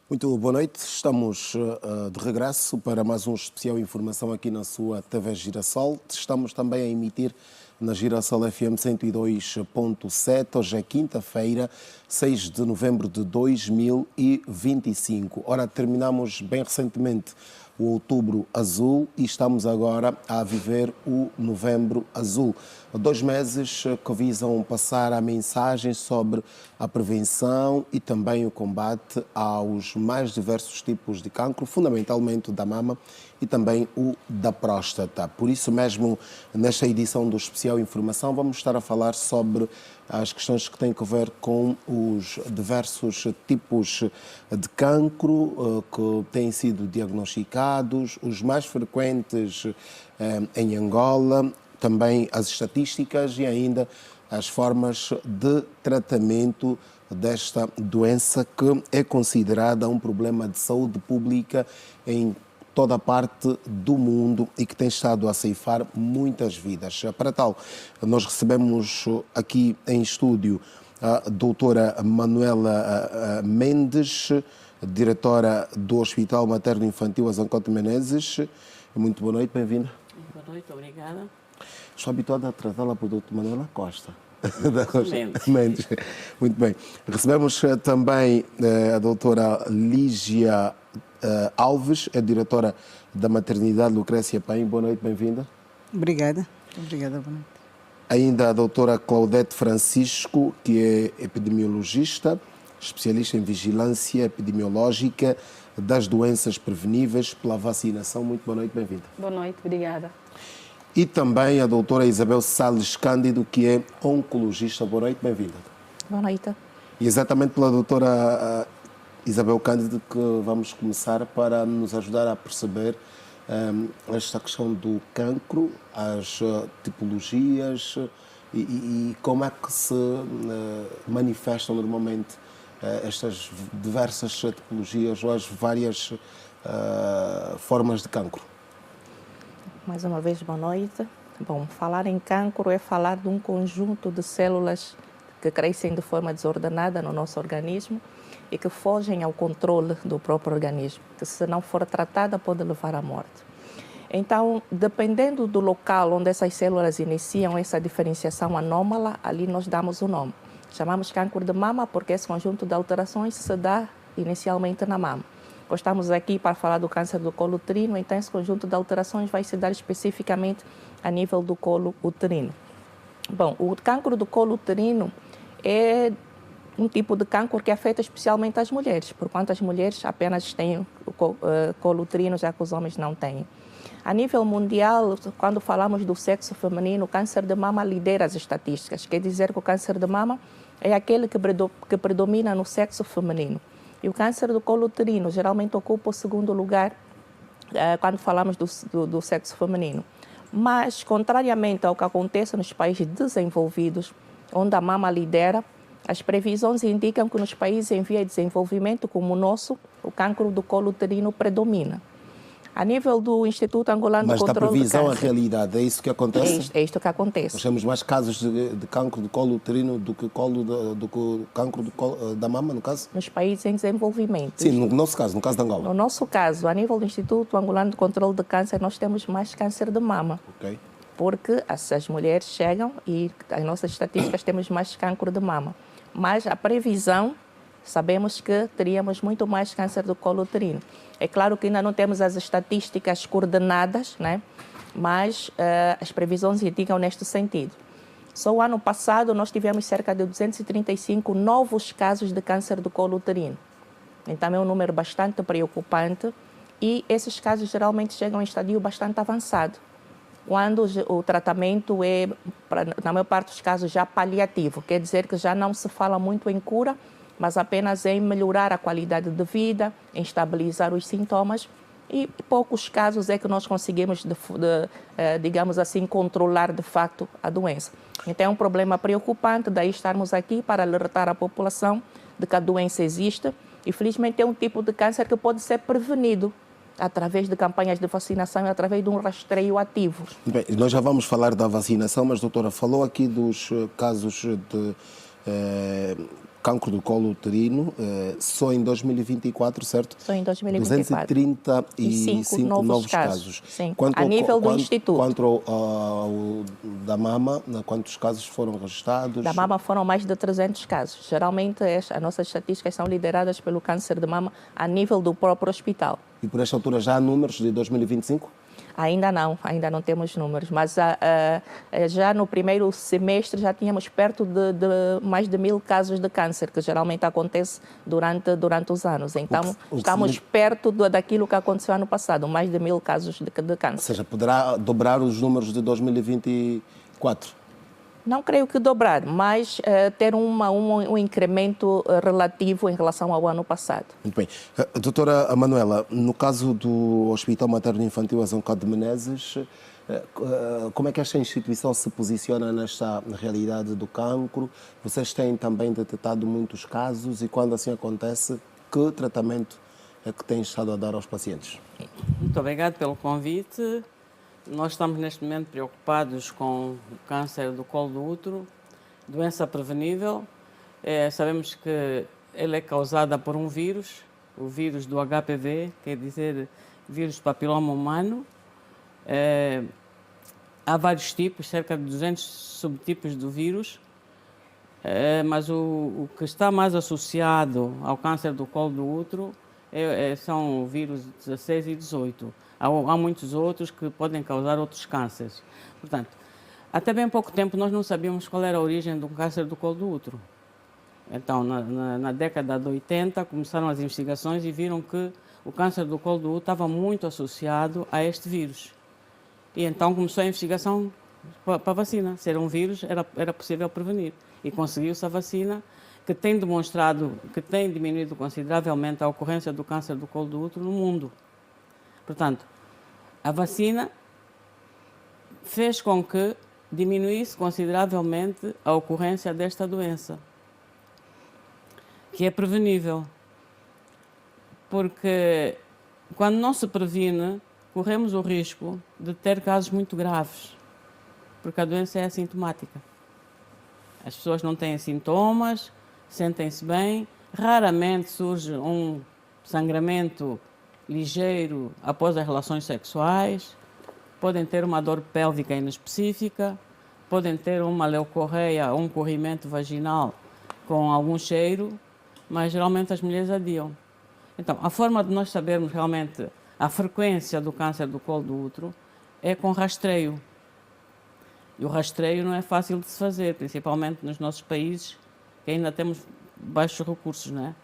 Muito boa noite, estamos de regresso para mais um especial informação aqui na sua TV Girassol. Estamos também a emitir na Girassol FM 102.7, hoje é quinta-feira, 6 de novembro de 2025. Ora, terminamos bem recentemente o Outubro Azul e estamos agora a viver o Novembro Azul. 2 meses que visam passar a mensagem sobre a prevenção e também o combate aos mais diversos tipos de cancro, fundamentalmente o da mama e também o da próstata. Por isso mesmo, nesta edição do Especial Informação, vamos estar a falar sobre as questões que têm a ver com os diversos tipos de cancro que têm sido diagnosticados, os mais frequentes em Angola, também as estatísticas e ainda as formas de tratamento desta doença que é considerada um problema de saúde pública em toda a parte do mundo e que tem estado a ceifar muitas vidas. Para tal, nós recebemos aqui em estúdio a doutora Manuela Mendes, diretora do Hospital Materno Infantil Azancote Menezes. Muito boa noite, bem-vinda. Boa noite, obrigada. Estou habituada a tratá-la por doutora Manuela Costa. Mendes. Muito bem. Recebemos também a doutora Lígia Alves, é diretora da Maternidade Lucrécia Paim. Boa noite, bem-vinda. Obrigada. Obrigada, boa noite. Ainda a doutora Claudete Francisco, que é epidemiologista, especialista em vigilância epidemiológica das doenças preveníveis pela vacinação. Muito boa noite, bem-vinda. Boa noite, obrigada. E também a doutora Isabel Salles Cândido, que é oncologista. Boa noite, bem-vinda. Boa noite. E exatamente pela doutora Isabel Cândido que vamos começar para nos ajudar a perceber esta questão do cancro, as tipologias e como é que se manifestam normalmente estas diversas tipologias ou as várias formas de cancro. Mais uma vez, boa noite. Bom, falar em cancro é falar de um conjunto de células que crescem de forma desordenada no nosso organismo e que fogem ao controle do próprio organismo, que se não for tratada pode levar à morte. Então, dependendo do local onde essas células iniciam essa diferenciação anômala, ali nós damos o nome. Chamamos cancro de mama porque esse conjunto de alterações se dá inicialmente na mama. Estamos aqui para falar do câncer do colo uterino, então esse conjunto de alterações vai se dar especificamente a nível do colo uterino. Bom, o cancro do colo uterino é um tipo de cancro que afeta especialmente as mulheres, porquanto as mulheres apenas têm o colo uterino, já que os homens não têm. A nível mundial, quando falamos do sexo feminino, o câncer de mama lidera as estatísticas, quer dizer que o câncer de mama é aquele que predomina no sexo feminino. E o câncer do colo uterino geralmente ocupa o segundo lugar quando falamos do sexo feminino. Mas, contrariamente ao que acontece nos países desenvolvidos, onde a mama lidera, as previsões indicam que nos países em via de desenvolvimento, como o nosso, o cancro do colo uterino predomina. A nível do Instituto Angolano de Controle do Câncer... Mas da previsão à realidade, é isso que acontece? É isto que acontece. Nós temos mais casos de cancro do colo uterino do que cancro da mama, no caso? Nos países em desenvolvimento. Sim, no nosso caso, no caso de Angola. No nosso caso, a nível do Instituto Angolano de Controle de Câncer, nós temos mais câncer de mama. Ok. Porque as mulheres chegam e as nossas estatísticas temos mais cancro de mama. Mas a previsão, sabemos que teríamos muito mais câncer do colo uterino. É claro que ainda não temos as estatísticas coordenadas, né? Mas as previsões indicam neste sentido. Só o ano passado nós tivemos cerca de 235 novos casos de câncer do colo uterino. Então é um número bastante preocupante e esses casos geralmente chegam em estadio bastante avançado, quando o tratamento é, na maior parte dos casos, já paliativo, quer dizer que já não se fala muito em cura, mas apenas em melhorar a qualidade de vida, em estabilizar os sintomas e poucos casos é que nós conseguimos, digamos assim, controlar de facto a doença. Então é um problema preocupante, daí estarmos aqui para alertar a população de que a doença existe e felizmente é um tipo de câncer que pode ser prevenido através de campanhas de vacinação e através de um rastreio ativo. Bem, nós já vamos falar da vacinação, mas doutora, falou aqui dos casos de cancro do colo uterino, só em 2024, certo? Só em 2024. 235 novos casos. Sim, a nível do Instituto. Quanto ao da mama, quantos casos foram registrados? Da mama foram mais de 300 casos. Geralmente, as nossas estatísticas são lideradas pelo câncer de mama a nível do próprio hospital. E por esta altura já há números de 2025? Ainda não temos números, mas já no primeiro semestre já tínhamos perto de mais de 1000 casos de câncer, que geralmente acontece durante os anos. Então, estamos perto daquilo que aconteceu ano passado, mais de 1000 casos de câncer. Ou seja, poderá dobrar os números de 2024? Não creio que dobrar, mas ter um incremento relativo em relação ao ano passado. Muito bem. Doutora Manuela, no caso do Hospital Materno Infantil Azão de Menezes, como é que esta instituição se posiciona nesta realidade do cancro? Vocês têm também detectado muitos casos e quando assim acontece, que tratamento é que têm estado a dar aos pacientes? Muito obrigado pelo convite. Nós estamos neste momento preocupados com o câncer do colo do útero, doença prevenível. Sabemos que ele é causada por um vírus, o vírus do HPV, quer dizer, vírus do papiloma humano. Há vários tipos, cerca de 200 subtipos do vírus, mas o que está mais associado ao câncer do colo do útero são o vírus 16 e 18. Há muitos outros que podem causar outros cânceres. Portanto, até bem pouco tempo nós não sabíamos qual era a origem do câncer do colo do útero. Então, na década de 80, começaram as investigações e viram que o câncer do colo do útero estava muito associado a este vírus. E então começou a investigação para a vacina. Se era um vírus, era possível prevenir. E conseguiu-se a vacina, que tem demonstrado que tem diminuído consideravelmente a ocorrência do câncer do colo do útero no mundo. Portanto, a vacina fez com que diminuísse consideravelmente a ocorrência desta doença, que é prevenível. Porque quando não se previne, corremos o risco de ter casos muito graves, porque a doença é assintomática. As pessoas não têm sintomas, sentem-se bem, raramente surge um sangramento ligeiro após as relações sexuais, podem ter uma dor pélvica inespecífica, podem ter uma leucorreia ou um corrimento vaginal com algum cheiro, mas geralmente as mulheres adiam. Então, a forma de nós sabermos realmente a frequência do câncer do colo do útero é com rastreio. E o rastreio não é fácil de se fazer, principalmente nos nossos países, que ainda temos baixos recursos, não é?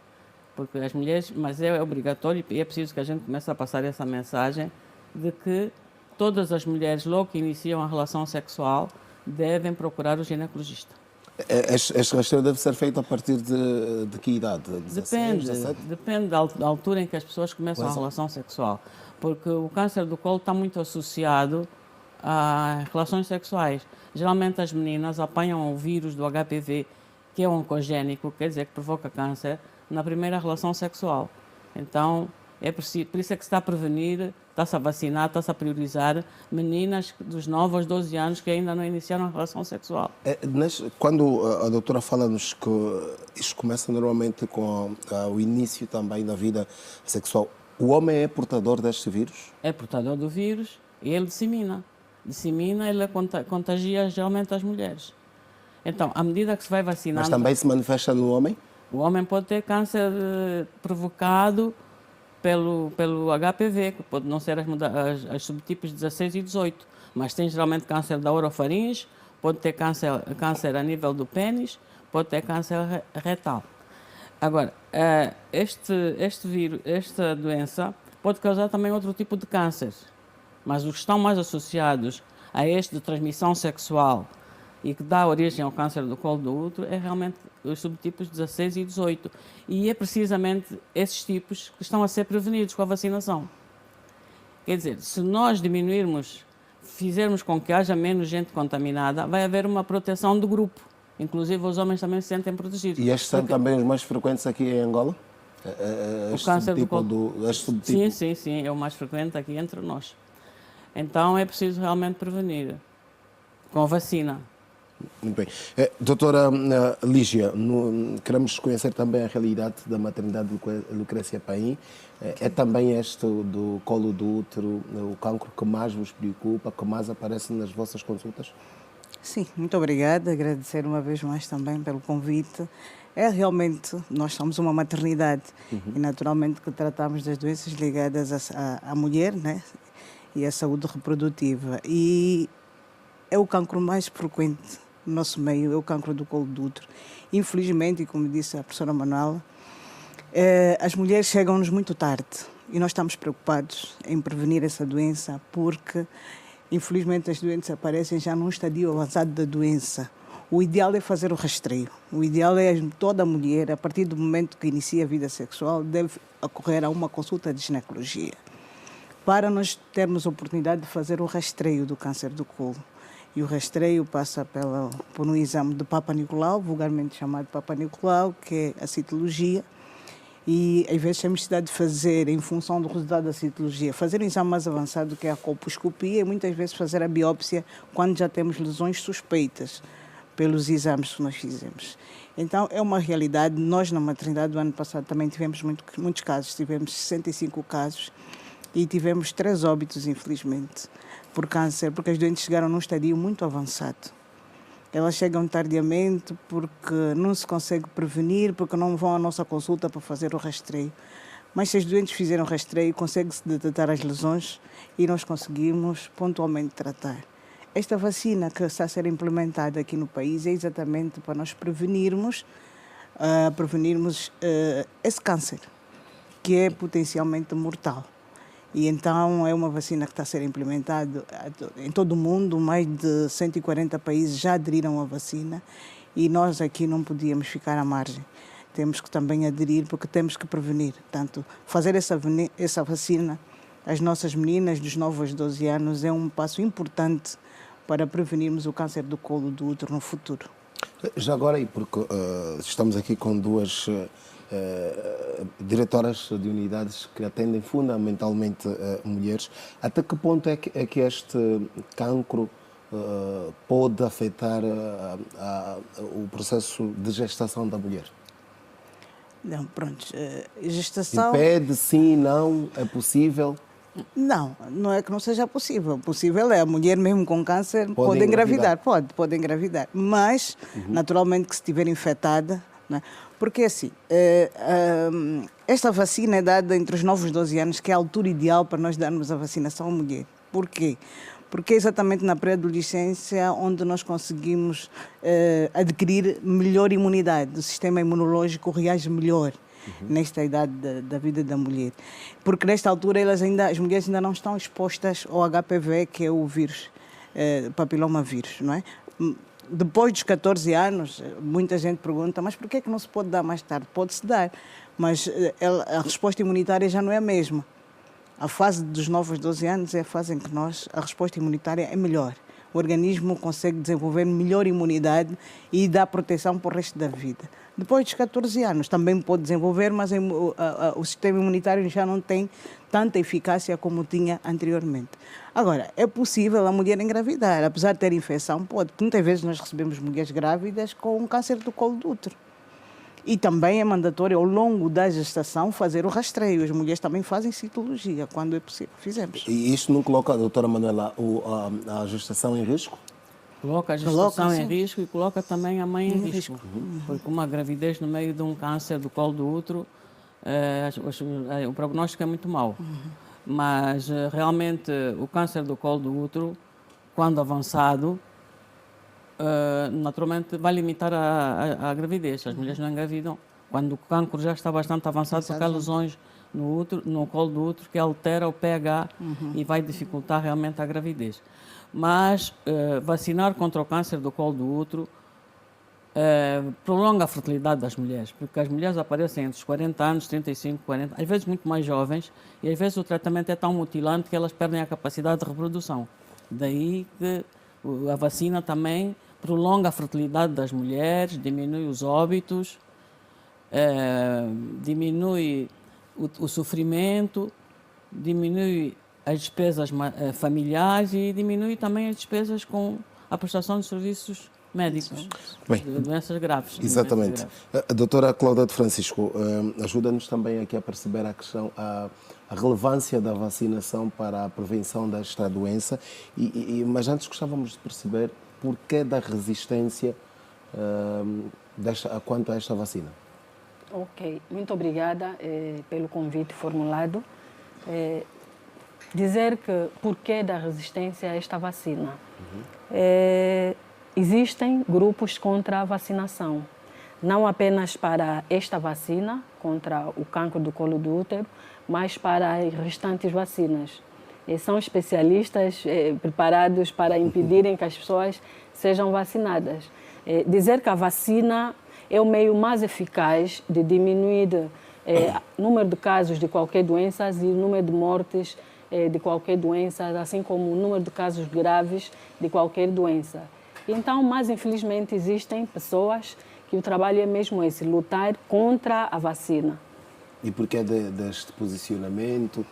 Porque as mulheres, mas é obrigatório e é preciso que a gente comece a passar essa mensagem de que todas as mulheres, logo que iniciam a relação sexual, devem procurar o ginecologista. Este rastreio deve ser feito a partir de que idade? 16, depende da altura em que as pessoas começam a relação sexual. Porque o câncer do colo está muito associado a relações sexuais. Geralmente as meninas apanham o vírus do HPV, que é oncogénico, quer dizer, que provoca câncer, na primeira relação sexual. Então, por isso é que se está a prevenir, está-se a vacinar, está-se a priorizar meninas dos 9 aos 12 anos que ainda não iniciaram a relação sexual. Quando a doutora fala-nos que isto começa normalmente com o início também da vida sexual, o homem é portador deste vírus? É portador do vírus e ele dissemina. Ele contagia geralmente as mulheres. Então, à medida que se vai vacinando... Mas também se manifesta no homem? O homem pode ter câncer provocado pelo HPV, que pode não ser as subtipos 16 e 18, mas tem geralmente câncer da orofaringe, pode ter câncer a nível do pênis, pode ter câncer retal. Agora, este vírus, esta doença pode causar também outro tipo de câncer, mas os que estão mais associados a este de transmissão sexual e que dá origem ao câncer do colo do útero é realmente os subtipos 16 e 18. E é precisamente esses tipos que estão a ser prevenidos com a vacinação. Quer dizer, se nós fizermos com que haja menos gente contaminada, vai haver uma proteção do grupo. Inclusive os homens também se sentem protegidos. E estes são também os mais frequentes aqui em Angola? O câncer do colo. Sim, é o mais frequente aqui entre nós. Então é preciso realmente prevenir com a vacina. Muito bem. Doutora Lígia, queremos conhecer também a realidade da maternidade de Lucrécia Paim. É também este do colo do útero, o cancro que mais vos preocupa, que mais aparece nas vossas consultas? Sim, muito obrigada. Agradecer uma vez mais também pelo convite. É realmente, nós somos uma maternidade e naturalmente que tratamos das doenças ligadas à mulher, né? E à saúde reprodutiva. E é o cancro mais frequente no nosso meio, é o cancro do colo do útero. Infelizmente, e como disse a professora Manuela, as mulheres chegam-nos muito tarde e nós estamos preocupados em prevenir essa doença porque, infelizmente, as doenças aparecem já num estadio avançado da doença. O ideal é fazer o rastreio. O ideal é toda mulher, a partir do momento que inicia a vida sexual, deve ocorrer a uma consulta de ginecologia para nós termos a oportunidade de fazer o rastreio do câncer do colo. E o rastreio passa por um exame de Papa Nicolau, vulgarmente chamado Papa Nicolau, que é a citologia. E às vezes temos necessidade de fazer, em função do resultado da citologia, fazer um exame mais avançado que é a colposcopia e muitas vezes fazer a biópsia quando já temos lesões suspeitas pelos exames que nós fizemos. Então é uma realidade. Nós na maternidade do ano passado também tivemos muitos casos, tivemos 65 casos e tivemos 3 óbitos, infelizmente, por câncer, porque as doentes chegaram num estadio muito avançado. Elas chegam tardiamente porque não se consegue prevenir, porque não vão à nossa consulta para fazer o rastreio. Mas se as doentes fizerem o rastreio, consegue-se detectar as lesões e nós conseguimos pontualmente tratar. Esta vacina que está a ser implementada aqui no país é exatamente para nós prevenirmos esse câncer, que é potencialmente mortal. E então é uma vacina que está a ser implementada em todo o mundo, mais de 140 países já aderiram à vacina e nós aqui não podíamos ficar à margem. Temos que também aderir porque temos que prevenir. Portanto, fazer essa vacina às nossas meninas dos 9 aos 12 anos é um passo importante para prevenirmos o câncer do colo do útero no futuro. Já agora, e porque estamos aqui com duas diretoras de unidades que atendem fundamentalmente mulheres, até que ponto é que este cancro pode afetar o processo de gestação da mulher? Não, pronto, gestação... Impede, sim, não, é possível? Não, não é que não seja possível. Possível é a mulher mesmo com câncer pode engravidar, pode engravidar. Mas, naturalmente, que se estiver infectada, né? Porque assim, esta vacina é dada entre os 9 e os 12 anos, que é a altura ideal para nós darmos a vacinação à mulher. Por quê? Porque é exatamente na pré-adolescência onde nós conseguimos adquirir melhor imunidade. O sistema imunológico reage melhor nesta idade da vida da mulher. Porque nesta altura as mulheres ainda não estão expostas ao HPV, que é o vírus, papilomavírus, não é? Depois dos 14 anos, muita gente pergunta, mas por que é que não se pode dar mais tarde? Pode-se dar, mas a resposta imunitária já não é a mesma. A fase dos 9 aos 12 anos é a fase em que a resposta imunitária é melhor. O organismo consegue desenvolver melhor imunidade e dá proteção para o resto da vida. Depois dos 14 anos também pode desenvolver, mas o sistema imunitário já não tem tanta eficácia como tinha anteriormente. Agora, é possível a mulher engravidar, apesar de ter infecção, pode. Muitas vezes nós recebemos mulheres grávidas com câncer do colo do útero. E também é mandatório, ao longo da gestação, fazer o rastreio. As mulheres também fazem citologia, quando é possível. Fizemos. E isto não coloca, doutora Manuela, a gestação em risco? Coloca a gestação em risco e coloca também a mãe em risco. Porque uma gravidez no meio de um câncer do colo do útero, o prognóstico é muito mau. Mas realmente o câncer do colo do útero, quando avançado, naturalmente vai limitar a gravidez. As mulheres não engravidam. Quando o cancro já está bastante avançado, porque há lesões no colo do útero que altera o pH e vai dificultar realmente a gravidez. Mas vacinar contra o câncer do colo do útero prolonga a fertilidade das mulheres, porque as mulheres aparecem entre os 40 anos, 35, 40, às vezes muito mais jovens, e às vezes o tratamento é tão mutilante que elas perdem a capacidade de reprodução. Daí que a vacina também prolonga a fertilidade das mulheres, diminui os óbitos, diminui o sofrimento, diminui as despesas familiares e diminui também as despesas com a prestação de serviços médicos Bem, de doenças graves. exatamente. Doenças graves. A doutora Cláudia de Francisco, ajuda-nos também aqui a perceber a questão, a relevância da vacinação para a prevenção desta doença, mas antes gostávamos de perceber porquê da resistência quanto a esta vacina. Ok, muito obrigada pelo convite formulado. Dizer que porquê da resistência a esta vacina. Existem grupos contra a vacinação, não apenas para esta vacina contra o cancro do colo do útero, mas para as restantes vacinas. São especialistas preparados para impedirem que as pessoas sejam vacinadas. Dizer que a vacina é o meio mais eficaz de diminuir o número de casos de qualquer doença e o número de mortes de qualquer doença, assim como o número de casos graves de qualquer doença. Então, mas infelizmente existem pessoas que o trabalho é mesmo esse, lutar contra a vacina. E porquê deste posicionamento?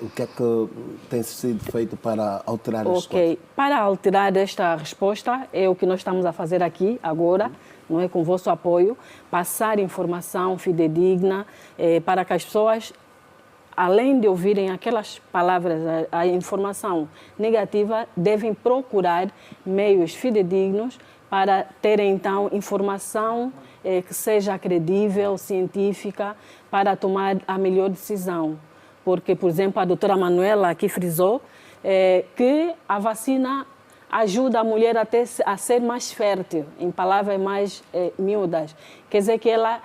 O que é que tem sido feito para alterar as coisas? Para alterar esta resposta, é o que nós estamos a fazer aqui, agora, não é, com o vosso apoio, passar informação fidedigna para que as pessoas, além de ouvirem aquelas palavras, a informação negativa, devem procurar meios fidedignos para terem, então, informação que seja credível, científica, para tomar a melhor decisão. Porque, por exemplo, a doutora Manuela aqui frisou que a vacina ajuda a mulher a ser mais fértil, em palavras mais miúdas. Quer dizer que ela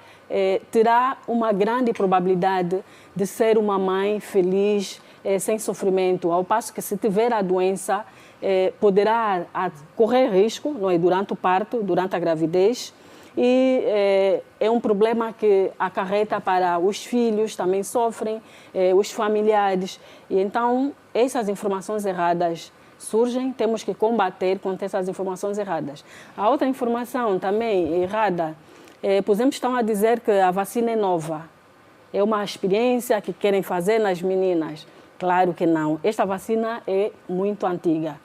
terá uma grande probabilidade de ser uma mãe feliz, sem sofrimento, ao passo que se tiver a doença, poderá correr risco, não é, durante o parto, durante a gravidez, e é um problema que acarreta para os filhos, também sofrem, os familiares. E então, essas informações erradas surgem, temos que combater contra essas informações erradas. A outra informação também errada, por exemplo, estão a dizer que a vacina é nova. É uma experiência que querem fazer nas meninas. Claro que não. Esta vacina é muito antiga.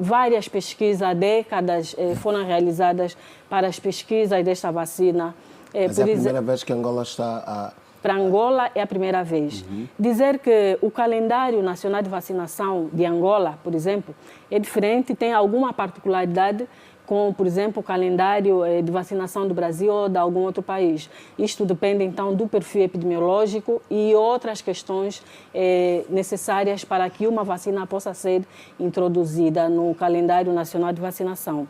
Várias pesquisas há décadas foram realizadas para as pesquisas desta vacina. Mas é a primeira vez que Angola está Para Angola é a primeira vez. Dizer que o calendário nacional de vacinação de Angola, por exemplo, é diferente, tem alguma particularidade com, por exemplo, o calendário de vacinação do Brasil ou de algum outro país. Isto depende, então, do perfil epidemiológico e outras questões necessárias para que uma vacina possa ser introduzida no calendário nacional de vacinação.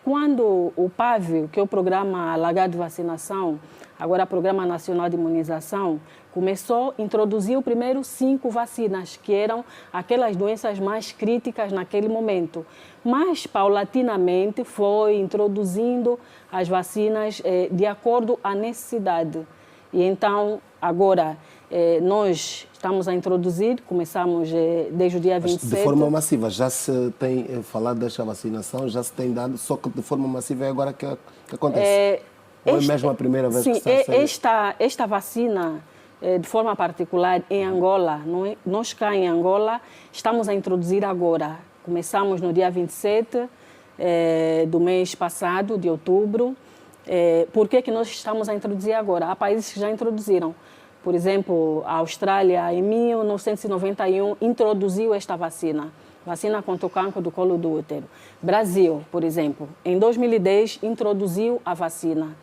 Quando o PAV, que é o Programa Alagado de Vacinação, agora Programa Nacional de Imunização, começou a introduzir primeiro 5 vacinas, que eram aquelas doenças mais críticas naquele momento. Mas, paulatinamente, foi introduzindo as vacinas de acordo à necessidade. E então, agora, nós estamos a introduzir, começamos desde o dia 27. De forma massiva, já se tem falado desta vacinação, já se tem dado, só que de forma massiva é agora que acontece? Ou é mesmo a primeira vez que está a ser? Esta vacina, de forma particular, em Angola, nós cá em Angola, estamos a introduzir agora. Começamos no dia 27 do mês passado, de outubro. Por que nós estamos a introduzir agora? Há países que já introduziram. Por exemplo, a Austrália, em 1991, introduziu esta vacina contra o cancro do colo do útero. Brasil, por exemplo, em 2010, introduziu a vacina.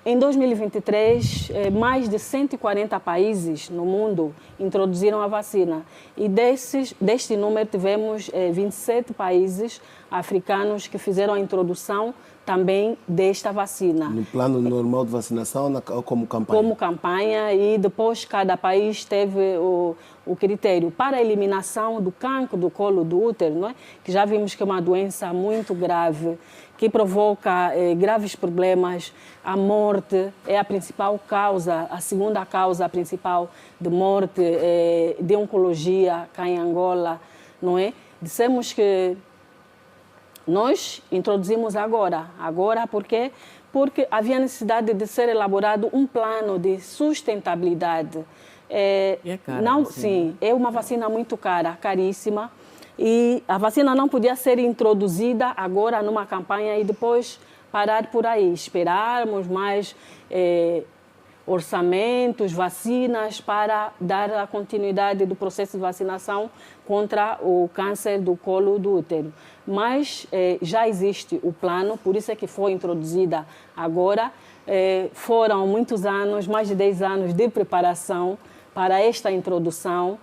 Em 2023, mais de 140 países no mundo introduziram a vacina. E deste número, tivemos 27 países africanos que fizeram a introdução também desta vacina. No plano normal de vacinação ou como campanha? Como campanha, e depois cada país teve o critério para a eliminação do cancro do colo do útero, não é? Que já vimos que é uma doença muito grave, que provoca graves problemas. A morte é a principal causa, a segunda causa principal de morte de oncologia cá em Angola, não é? Dissemos que nós introduzimos agora porque havia necessidade de ser elaborado um plano de sustentabilidade. E é cara, não, sim, é uma vacina muito cara, caríssima. e a vacina não podia ser introduzida agora numa campanha e depois parar por aí, esperarmos mais orçamentos, vacinas para dar a continuidade do processo de vacinação contra o câncer do colo do útero. Mas já existe o plano, por isso é que foi introduzida agora. Foram muitos anos, mais de 10 anos de preparação para esta introdução,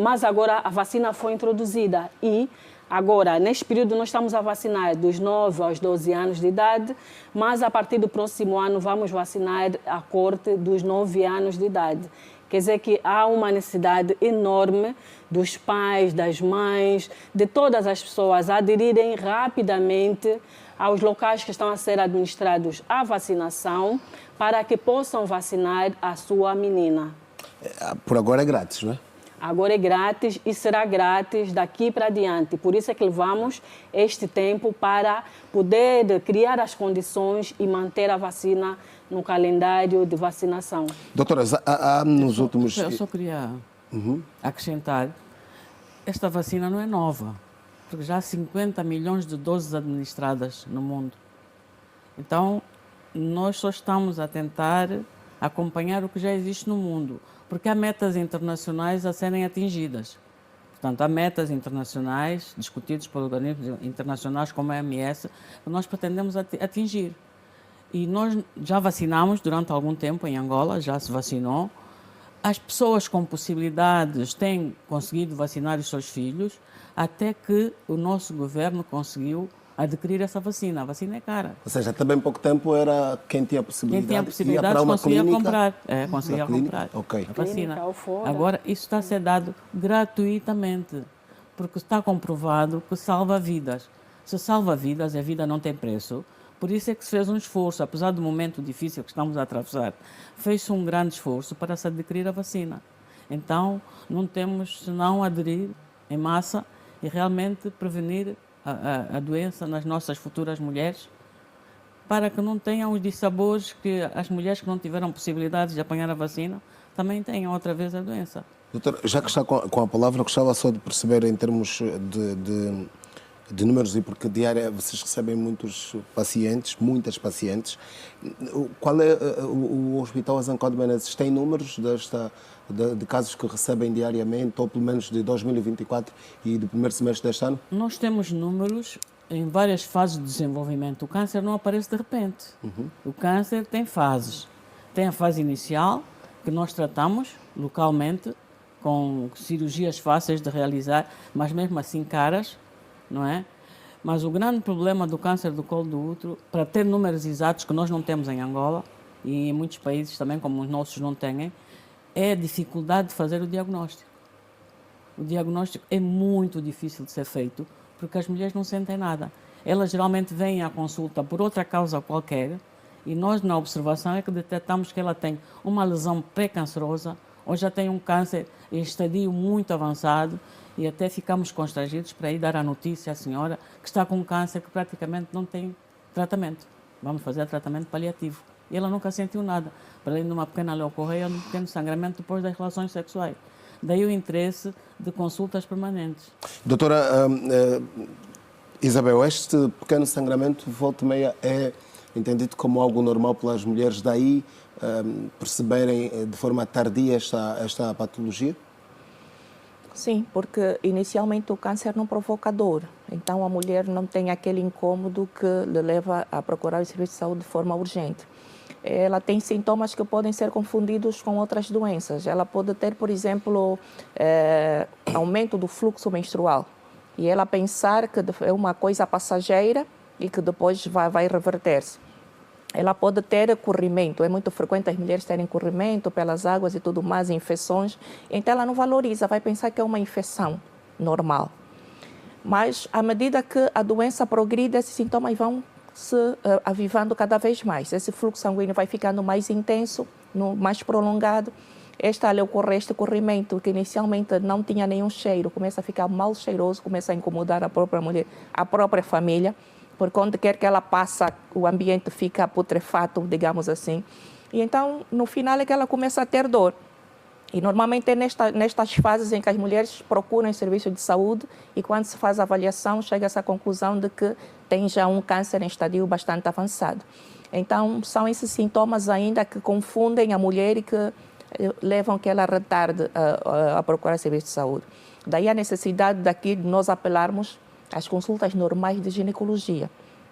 mas agora a vacina foi introduzida e agora, neste período, nós estamos a vacinar dos 9 aos 12 anos de idade, mas a partir do próximo ano vamos vacinar a corte dos 9 anos de idade. Quer dizer que há uma necessidade enorme dos pais, das mães, de todas as pessoas aderirem rapidamente aos locais que estão a ser administrados a vacinação para que possam vacinar a sua menina. Por agora é grátis, não é? Agora é grátis e será grátis daqui para adiante. Por isso é que levamos este tempo para poder criar as condições e manter a vacina no calendário de vacinação. Doutora, há nos últimos... Eu só queria acrescentar, esta vacina não é nova, porque já há 50 milhões de doses administradas no mundo. Então, nós só estamos a tentar acompanhar o que já existe no mundo, porque há metas internacionais a serem atingidas. Portanto, há metas internacionais discutidas por organismos internacionais como a OMS, que nós pretendemos atingir. E nós já vacinamos durante algum tempo em Angola, já se vacinou. As pessoas com possibilidades têm conseguido vacinar os seus filhos, até que o nosso governo conseguiu adquirir essa vacina. A vacina é cara. Ou seja, também pouco tempo era quem tinha possibilidade. Quem tinha possibilidade conseguia comprar. Conseguia comprar okay. a vacina. Clínica, agora, isso está a ser dado gratuitamente, porque está comprovado que salva vidas. Se salva vidas, a vida não tem preço. Por isso é que se fez um esforço, apesar do momento difícil que estamos a atravessar, fez-se um grande esforço para se adquirir a vacina. Então, não temos senão aderir em massa e realmente prevenir a doença nas nossas futuras mulheres, para que não tenham os dissabores que as mulheres que não tiveram possibilidades de apanhar a vacina também tenham outra vez a doença. Doutora, já que está com a palavra, gostava só de perceber em termos de números, e porque diária vocês recebem muitas pacientes. Qual é o Hospital Azancó de Menezes? Tem números de casos que recebem diariamente, ou pelo menos de 2024 e do primeiro semestre deste ano? Nós temos números em várias fases de desenvolvimento. O câncer não aparece de repente. O câncer tem fases. Tem a fase inicial, que nós tratamos localmente, com cirurgias fáceis de realizar, mas mesmo assim caras, não é? Mas o grande problema do câncer do colo do útero, para ter números exatos que nós não temos em Angola e em muitos países também, como os nossos não têm, é a dificuldade de fazer o diagnóstico. O diagnóstico é muito difícil de ser feito, porque as mulheres não sentem nada. Elas geralmente vêm à consulta por outra causa qualquer, e nós, na observação, é que detectamos que ela tem uma lesão pré-cancerosa, ou já tem um câncer em estadio muito avançado, e até ficamos constrangidos para ir dar a notícia à senhora que está com um câncer que praticamente não tem tratamento. Vamos fazer tratamento paliativo. E ela nunca sentiu nada, para além de uma pequena leucorreia, um pequeno sangramento depois das relações sexuais. Daí o interesse de consultas permanentes. Doutora Isabel, este pequeno sangramento, volta e meia, é entendido como algo normal pelas mulheres, daí perceberem de forma tardia esta patologia? Sim, porque inicialmente o câncer não provoca dor. Então a mulher não tem aquele incômodo que lhe leva a procurar o serviço de saúde de forma urgente. Ela tem sintomas que podem ser confundidos com outras doenças. Ela pode ter, por exemplo, aumento do fluxo menstrual. E ela pensar que é uma coisa passageira e que depois vai reverter-se. Ela pode ter corrimento, é muito frequente as mulheres terem corrimento pelas águas e tudo mais, infecções. Então ela não valoriza, vai pensar que é uma infecção normal. Mas à medida que a doença progride, esses sintomas vão se avivando cada vez mais. Esse fluxo sanguíneo vai ficando mais intenso, mais prolongado. Ocorre este corrimento, que inicialmente não tinha nenhum cheiro, começa a ficar mal cheiroso, começa a incomodar a própria mulher, a própria família. Porque onde quer que ela passa, o ambiente fica putrefato, digamos assim. E então, no final, é que ela começa a ter dor. E normalmente é nestas fases em que as mulheres procuram serviço de saúde e quando se faz a avaliação chega-se à conclusão de que tem já um câncer em estadio bastante avançado. Então, são esses sintomas ainda que confundem a mulher e que levam que ela retarde a procurar serviço de saúde. Daí a necessidade daqui de nós apelarmos às consultas normais de ginecologia.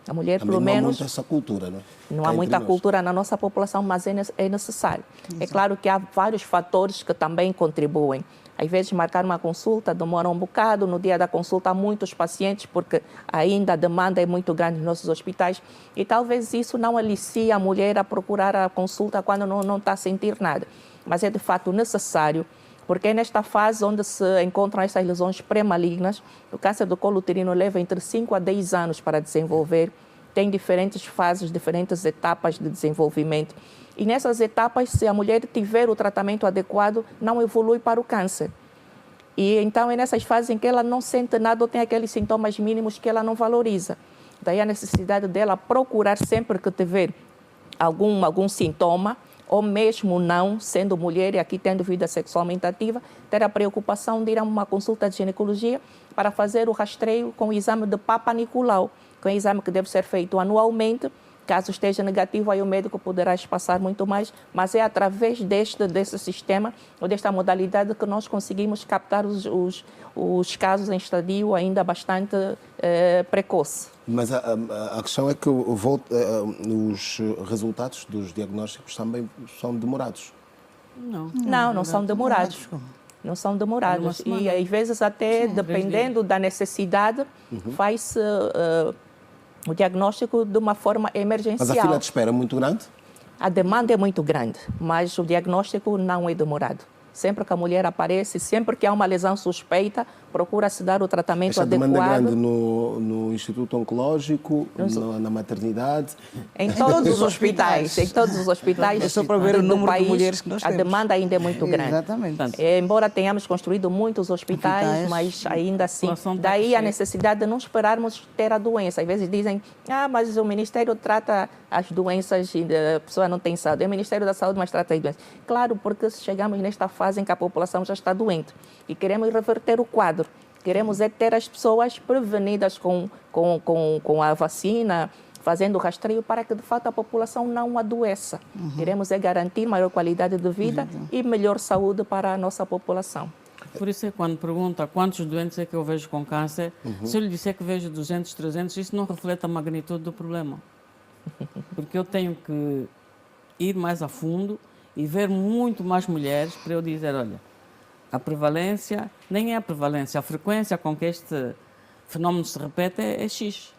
A mulher, Também pelo não há menos... muita essa cultura, não é? Não Cá há entre muita nós. cultura na nossa população, mas é necessário. É claro que há vários fatores que também contribuem. Às vezes, marcar uma consulta demora um bocado. No dia da consulta, há muitos pacientes, porque ainda a demanda é muito grande nos nossos hospitais. E talvez isso não alicie a mulher a procurar a consulta quando não está a sentir nada. Mas é, de fato, necessário, porque é nesta fase onde se encontram essas lesões pré-malignas. O câncer do colo uterino leva entre 5 a 10 anos para desenvolver. Tem diferentes fases, diferentes etapas de desenvolvimento. E nessas etapas, se a mulher tiver o tratamento adequado, não evolui para o câncer. E então é nessas fases em que ela não sente nada ou tem aqueles sintomas mínimos que ela não valoriza. Daí a necessidade dela procurar sempre que tiver algum sintoma, ou mesmo não, sendo mulher e aqui tendo vida sexualmente ativa, ter a preocupação de ir a uma consulta de ginecologia para fazer o rastreio com o exame de Papa Nicolau, que é um exame que deve ser feito anualmente. Caso esteja negativo, aí o médico poderá espaçar muito mais, mas é através desse sistema ou desta modalidade que nós conseguimos captar os casos em estadio ainda bastante precoce. Mas a questão é que os resultados dos diagnósticos também são demorados. Não são demorados. Não são demorados. E às vezes até, dependendo da necessidade, faz-se o diagnóstico de uma forma emergencial. Mas a fila de espera é muito grande? A demanda é muito grande, mas o diagnóstico não é demorado. Sempre que a mulher aparece, sempre que há uma lesão suspeita, procura-se dar o tratamento Esta adequado. demanda é grande no Instituto Oncológico, na maternidade? Em todos os hospitais. Em todos os hospitais É só para ver o do número país, de mulheres que nós a temos. demanda ainda é muito grande. Exatamente. Embora tenhamos construído muitos hospitais, mas ainda assim, daí a necessidade de não esperarmos ter a doença. Às vezes dizem, mas o Ministério trata as doenças e a pessoa não tem saúde. É o Ministério da Saúde, mas trata as doenças. Claro, porque chegamos nesta fase em que a população já está doente e queremos reverter o quadro. Queremos ter as pessoas prevenidas com a vacina, fazendo o rastreio para que, de fato, a população não adoeça. Queremos garantir maior qualidade de vida e melhor saúde para a nossa população. Por isso é que quando pergunta quantos doentes é que eu vejo com câncer, se eu lhe disser que vejo 200, 300, isso não reflete a magnitude do problema. Porque eu tenho que ir mais a fundo e ver muito mais mulheres para eu dizer, olha, a prevalência, nem é a prevalência, a frequência com que este fenómeno se repete é X.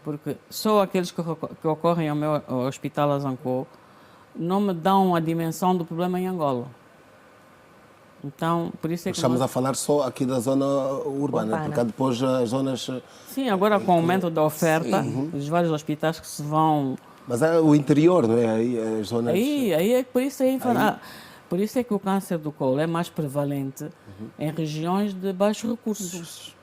Porque só aqueles que ocorrem ao meu hospital Azancô não me dão a dimensão do problema em Angola. Então, por isso é que Estamos a falar só aqui da zona urbana, porque há depois as zonas... Sim, agora com o aumento da oferta, os vários hospitais que se vão... Mas é o interior, não é? Aí as zonas... Aí é por isso por isso é que o câncer do colo é mais prevalente em regiões de baixos recursos.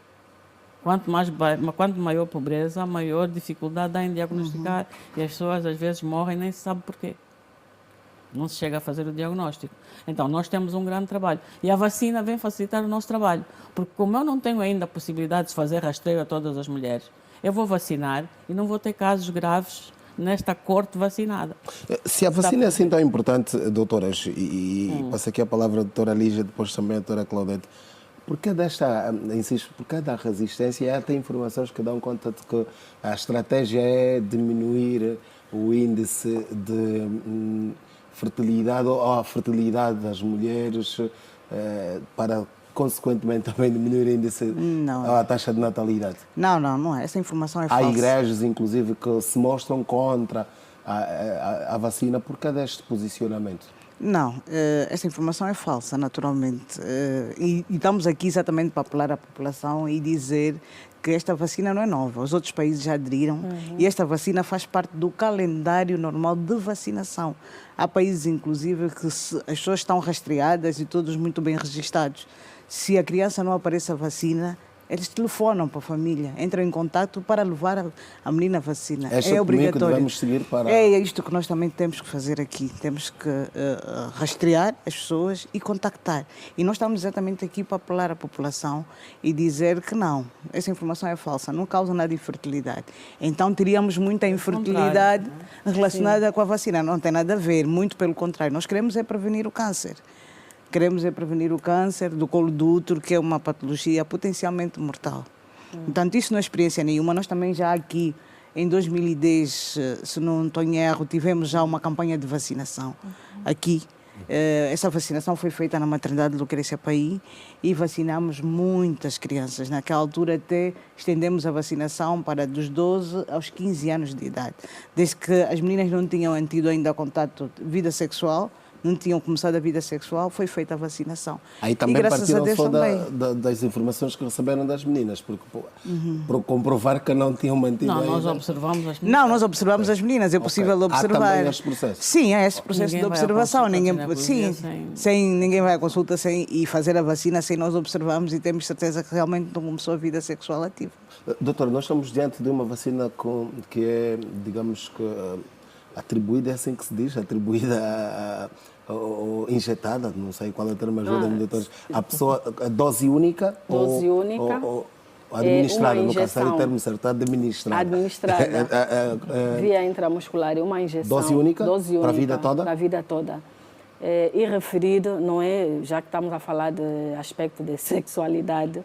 Quanto maior a pobreza, maior dificuldade há em diagnosticar. E as pessoas às vezes morrem e nem se sabe porquê. Não se chega a fazer o diagnóstico. Então, nós temos um grande trabalho. E a vacina vem facilitar o nosso trabalho. Porque como eu não tenho ainda a possibilidade de fazer rastreio a todas as mulheres, eu vou vacinar e não vou ter casos graves nesta corte vacinada. Se a vacina é assim tão importante, doutoras, e passo aqui a palavra à doutora Lígia, depois também à doutora Claudete, porque da resistência, há até informações que dão conta de que a estratégia é diminuir o índice de fertilidade ou a fertilidade das mulheres para, consequentemente, também diminuir o índice, a taxa de natalidade. Não é. Essa informação é falsa. Há igrejas, inclusive, que se mostram contra a vacina por causa deste posicionamento. Não, essa informação é falsa, naturalmente. E estamos aqui exatamente para apelar à população e dizer que esta vacina não é nova. Os outros países já aderiram e esta vacina faz parte do calendário normal de vacinação. Há países, inclusive, que as pessoas estão rastreadas e todos muito bem registados. Se a criança não aparece a vacina, eles telefonam para a família, entram em contato para levar a menina à vacina. Este é o caminho que devemos seguir para... É isto que nós também temos que fazer aqui. Temos que rastrear as pessoas e contactar. E nós estamos exatamente aqui para apelar à população e dizer que não, essa informação é falsa, não causa nada de infertilidade. Então teríamos muita infertilidade relacionada com a vacina. Não tem nada a ver, muito pelo contrário. Nós queremos é prevenir o câncer. Queremos é prevenir o câncer do colo do útero, que é uma patologia potencialmente mortal. Portanto, isso não é experiência nenhuma. Nós também já aqui, em 2010, se não estou em erro, tivemos já uma campanha de vacinação aqui. Essa vacinação foi feita na maternidade de Lucrécia Paí e vacinamos muitas crianças. Naquela altura até estendemos a vacinação para dos 12 aos 15 anos de idade. Desde que as meninas não tinham tido ainda contato de vida sexual, não tinham começado a vida sexual, foi feita a vacinação. Aí também e graças a partiram Deus só também. das informações que receberam das meninas, porque para comprovar que não tinham mantido Não, ainda... nós observamos as meninas. Não, nós observamos as meninas, é possível observar. Há também esse processo? Sim, há esse processo Ninguém de vai à observação. consulta Ninguém, ginecologia sem ninguém vai à consulta e fazer a vacina sem nós observarmos e temos certeza que realmente não começou a vida sexual ativa. Doutor, nós estamos diante de uma vacina que é, digamos que, atribuída, é assim que se diz, atribuída ou injetada, não sei qual é o termo, ajudem-me, doutores, a pessoa, a dose única? Dose única. Ou administrada, uma no caso, injeção o termo certo, administrada. Administrada via intramuscular, uma injeção. Dose única? Dose única para a vida toda? Para a vida toda. E referido, não é, já que estamos a falar de aspecto de sexualidade,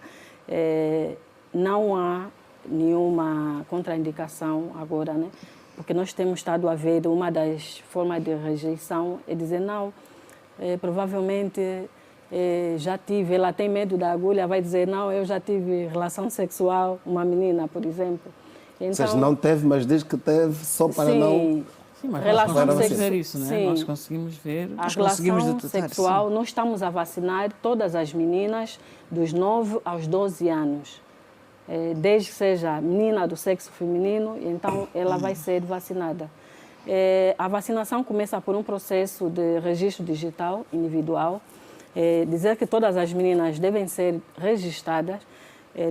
não há nenhuma contraindicação agora, né? Porque nós temos estado a ver uma das formas de rejeição é dizer não, provavelmente já tive, ela tem medo da agulha, vai dizer não, eu já tive relação sexual, uma menina, por exemplo. Então, ou seja, não teve, mas diz que teve só para não... Sim, mas relação nós conseguimos sexual, ver isso, né? sim. Nós conseguimos ver. A Nós conseguimos relação detectar, sexual, sim. nós estamos a vacinar todas as meninas dos 9 aos 12 anos. Desde que seja menina do sexo feminino, então ela vai ser vacinada. A vacinação começa por um processo de registro digital individual, dizer que todas as meninas devem ser registradas.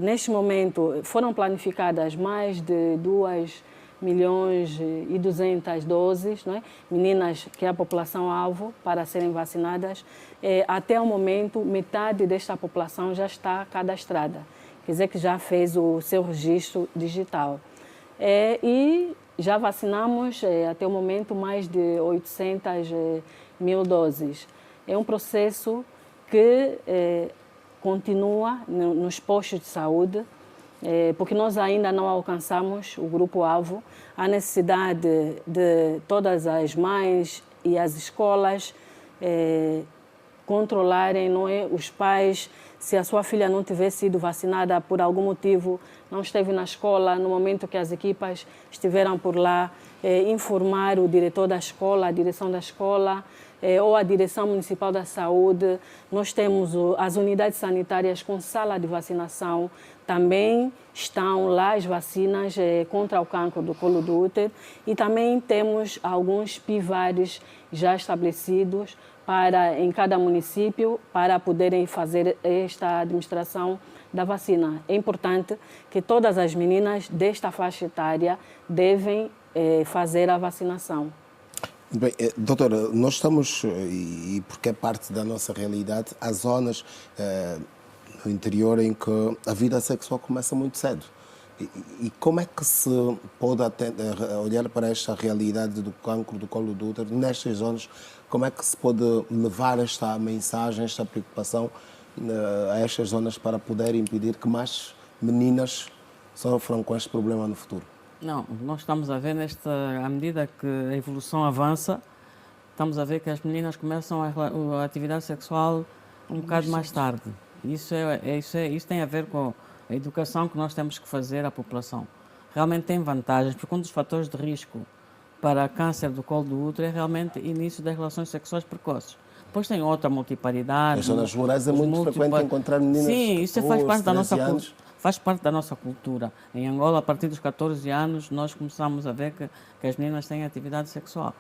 Neste momento foram planificadas mais de 2.200.000 doses, não é? Meninas que é a população-alvo para serem vacinadas. Até o momento, metade desta população já está cadastrada. Quer dizer que já fez o seu registro digital. E já vacinamos, até o momento, mais de 800.000 doses. É um processo que continua nos postos de saúde, porque nós ainda não alcançamos o grupo-alvo. Há necessidade de todas as mães e as escolas controlarem, não é, os pais. Se a sua filha não tiver sido vacinada por algum motivo, não esteve na escola no momento que as equipas estiveram por lá, informar o diretor da escola, a direção da escola ou a direção municipal da saúde. Nós temos as unidades sanitárias com sala de vacinação, também estão lá as vacinas contra o cancro do colo do útero e também temos alguns pivares já estabelecidos em cada município para poderem fazer esta administração da vacina. É importante que todas as meninas desta faixa etária devem fazer a vacinação. Bem, doutora, nós estamos, e porque é parte da nossa realidade, há zonas no interior em que a vida sexual começa muito cedo. E como é que se pode olhar para esta realidade do cancro do colo do útero nestas zonas? Como é que se pode levar esta mensagem, esta preocupação a estas zonas para poder impedir que mais meninas sofram com este problema no futuro? Não, nós estamos a ver, à medida que a evolução avança, estamos a ver que as meninas começam a atividade sexual um bocado mais tarde. Isso tem a ver com a educação que nós temos que fazer à população. Realmente tem vantagens, porque um dos fatores de risco para câncer do colo do útero é realmente o início das relações sexuais precoces. Depois tem outra multiparidade. Nas zonas rurais é muito frequente encontrar meninas. Sim, isso faz parte da faz parte da nossa cultura. Em Angola, a partir dos 14 anos, nós começamos a ver que as meninas têm atividade sexual.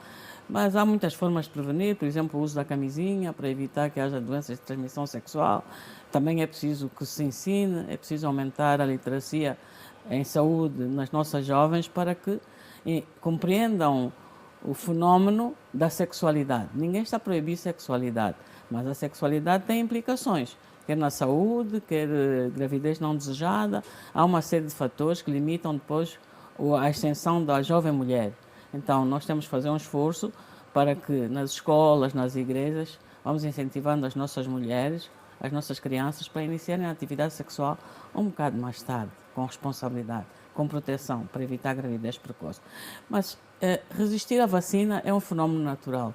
Mas há muitas formas de prevenir, por exemplo, o uso da camisinha para evitar que haja doenças de transmissão sexual. Também é preciso que se ensine, é preciso aumentar a literacia em saúde nas nossas jovens para que compreendam o fenómeno da sexualidade. Ninguém está a proibir sexualidade, mas a sexualidade tem implicações, quer na saúde, quer gravidez não desejada. Há uma série de fatores que limitam depois a extensão da jovem mulher. Então, nós temos que fazer um esforço para que nas escolas, nas igrejas, vamos incentivando as nossas mulheres, as nossas crianças, para iniciarem a atividade sexual um bocado mais tarde, com responsabilidade, com proteção, para evitar a gravidez precoce. Mas resistir à vacina é um fenómeno natural.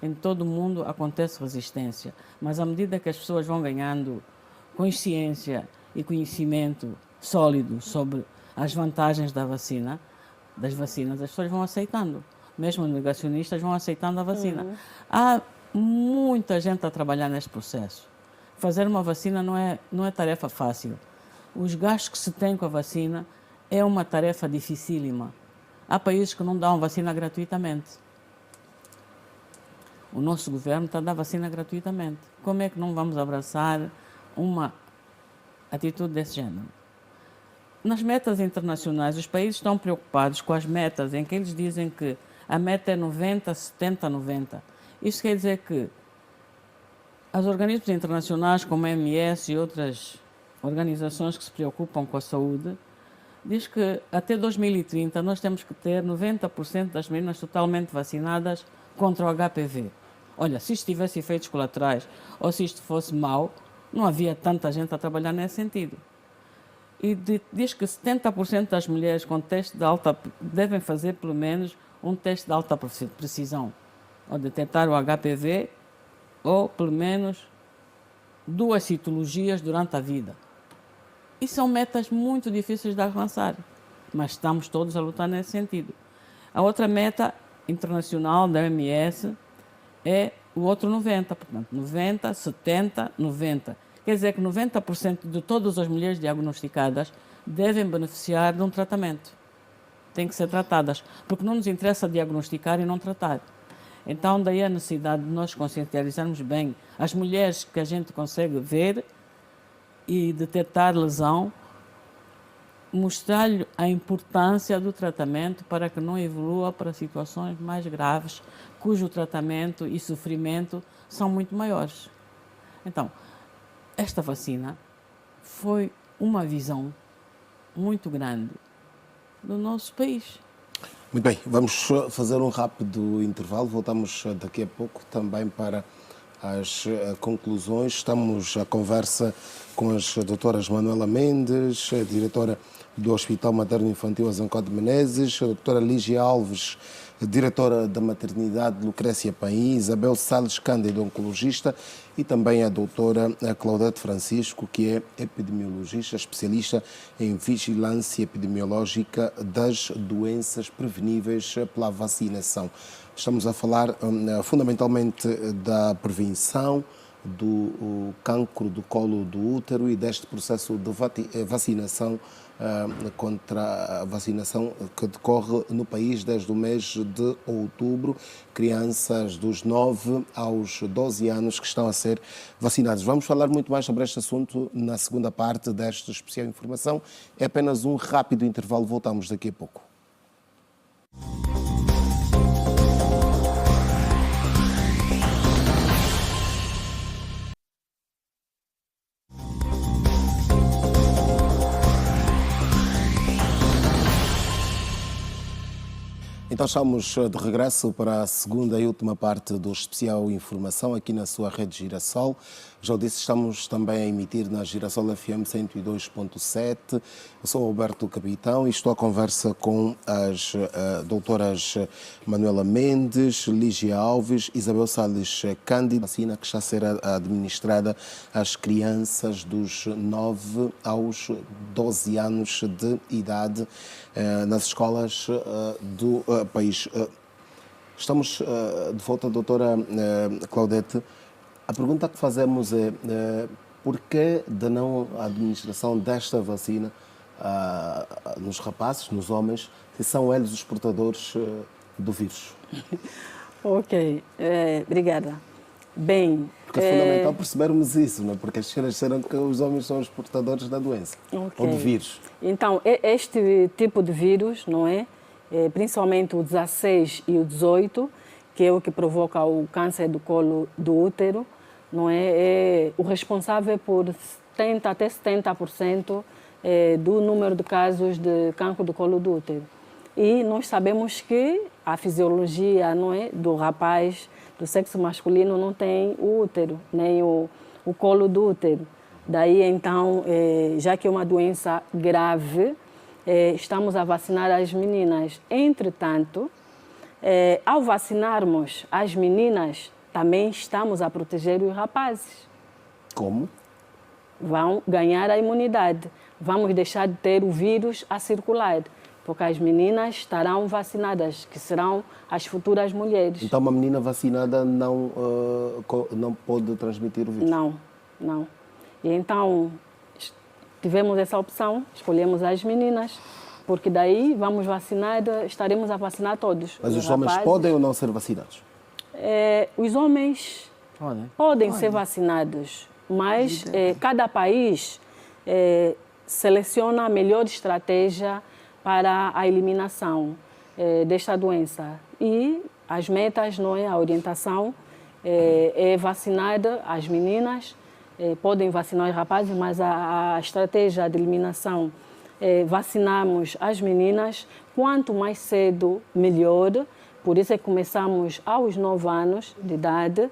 Em todo o mundo acontece resistência, mas à medida que as pessoas vão ganhando consciência e conhecimento sólido sobre as vantagens das vacinas, as pessoas vão aceitando. Mesmo negacionistas vão aceitando a vacina. Há muita gente a trabalhar neste processo. Fazer uma vacina não é tarefa fácil. Os gastos que se tem com a vacina é uma tarefa dificílima. Há países que não dão vacina gratuitamente. O nosso governo está a dar vacina gratuitamente. Como é que não vamos abraçar uma atitude desse género? Nas metas internacionais, os países estão preocupados com as metas em que eles dizem que a meta é 90, 70, 90. Isso quer dizer que os organismos internacionais, como a OMS e outras organizações que se preocupam com a saúde, diz que até 2030 nós temos que ter 90% das meninas totalmente vacinadas contra o HPV. Olha, se isto tivesse efeitos colaterais ou se isto fosse mau, não havia tanta gente a trabalhar nesse sentido. E diz que 70% das mulheres com teste de alta devem fazer pelo menos um teste de alta precisão, ou detectar o HPV, ou pelo menos 2 citologias durante a vida. E são metas muito difíceis de alcançar, mas estamos todos a lutar nesse sentido. A outra meta internacional da OMS é o outro 90%, portanto, 90, 70, 90%. Quer dizer que 90% de todas as mulheres diagnosticadas devem beneficiar de um tratamento. Têm que ser tratadas, porque não nos interessa diagnosticar e não tratar. Então, daí a necessidade de nós conscientizarmos bem as mulheres que a gente consegue ver e detectar lesão, mostrar-lhe a importância do tratamento para que não evolua para situações mais graves, cujo tratamento e sofrimento são muito maiores. Então, esta vacina foi uma visão muito grande do nosso país. Muito bem, vamos fazer um rápido intervalo. Voltamos daqui a pouco também para as conclusões. Estamos à conversa com as doutoras Manuela Mendes, diretora do Hospital Materno Infantil Azancó de Menezes, a doutora Lígia Alves, diretora da Maternidade Lucrécia Paim, Isabel Salles Cândido, oncologista, e também a doutora Claudete Francisco, que é epidemiologista, especialista em vigilância epidemiológica das doenças preveníveis pela vacinação. Estamos a falar fundamentalmente da prevenção do cancro do colo do útero e deste processo de vacinação contra a vacinação que decorre no país desde o mês de outubro. Crianças dos 9 aos 12 anos que estão a ser vacinadas. Vamos falar muito mais sobre este assunto na segunda parte desta especial informação. É apenas um rápido intervalo, voltamos daqui a pouco. Então estamos de regresso para a segunda e última parte do especial Informação aqui na sua rede Girassol. Já o disse, estamos também a emitir na Girassol FM 102.7. Eu sou Alberto Capitão e estou à conversa com as doutoras Manuela Mendes, Lígia Alves, Isabel Salles Cândido, vacina que está a ser administrada às crianças dos 9 aos 12 anos de idade nas escolas do país. Estamos de volta, doutora Claudete. A pergunta que fazemos é, por que de não a administração desta vacina nos rapazes, nos homens, se são eles os portadores do vírus? Ok, obrigada. Bem... Porque é fundamental percebermos isso, não é? Porque as senhoras disseram que os homens são os portadores da doença, ou do vírus. Então, este tipo de vírus, não é? Principalmente o 16 e o 18, que é o que provoca o câncer do colo do útero, não é o responsável por 70% até 70% do número de casos de cancro do colo do útero. E nós sabemos que a fisiologia, não é, do rapaz do sexo masculino não tem o útero, nem o colo do útero. Daí, então, já que é uma doença grave, estamos a vacinar as meninas. Entretanto, ao vacinarmos as meninas, também estamos a proteger os rapazes. Como? Vão ganhar a imunidade. Vamos deixar de ter o vírus a circular, porque as meninas estarão vacinadas, que serão as futuras mulheres. Então, uma menina vacinada não pode transmitir o vírus? Não. E então, tivemos essa opção, escolhemos as meninas, porque daí estaremos a vacinar todos. Mas os homens podem ou não ser vacinados? Os homens podem ser vacinados, mas cada país seleciona a melhor estratégia para a eliminação desta doença. E as metas, não é? A orientação é vacinar as meninas, podem vacinar os rapazes, mas a estratégia de eliminação vacinamos as meninas, quanto mais cedo, melhor. Por isso é que começamos aos 9 anos de idade,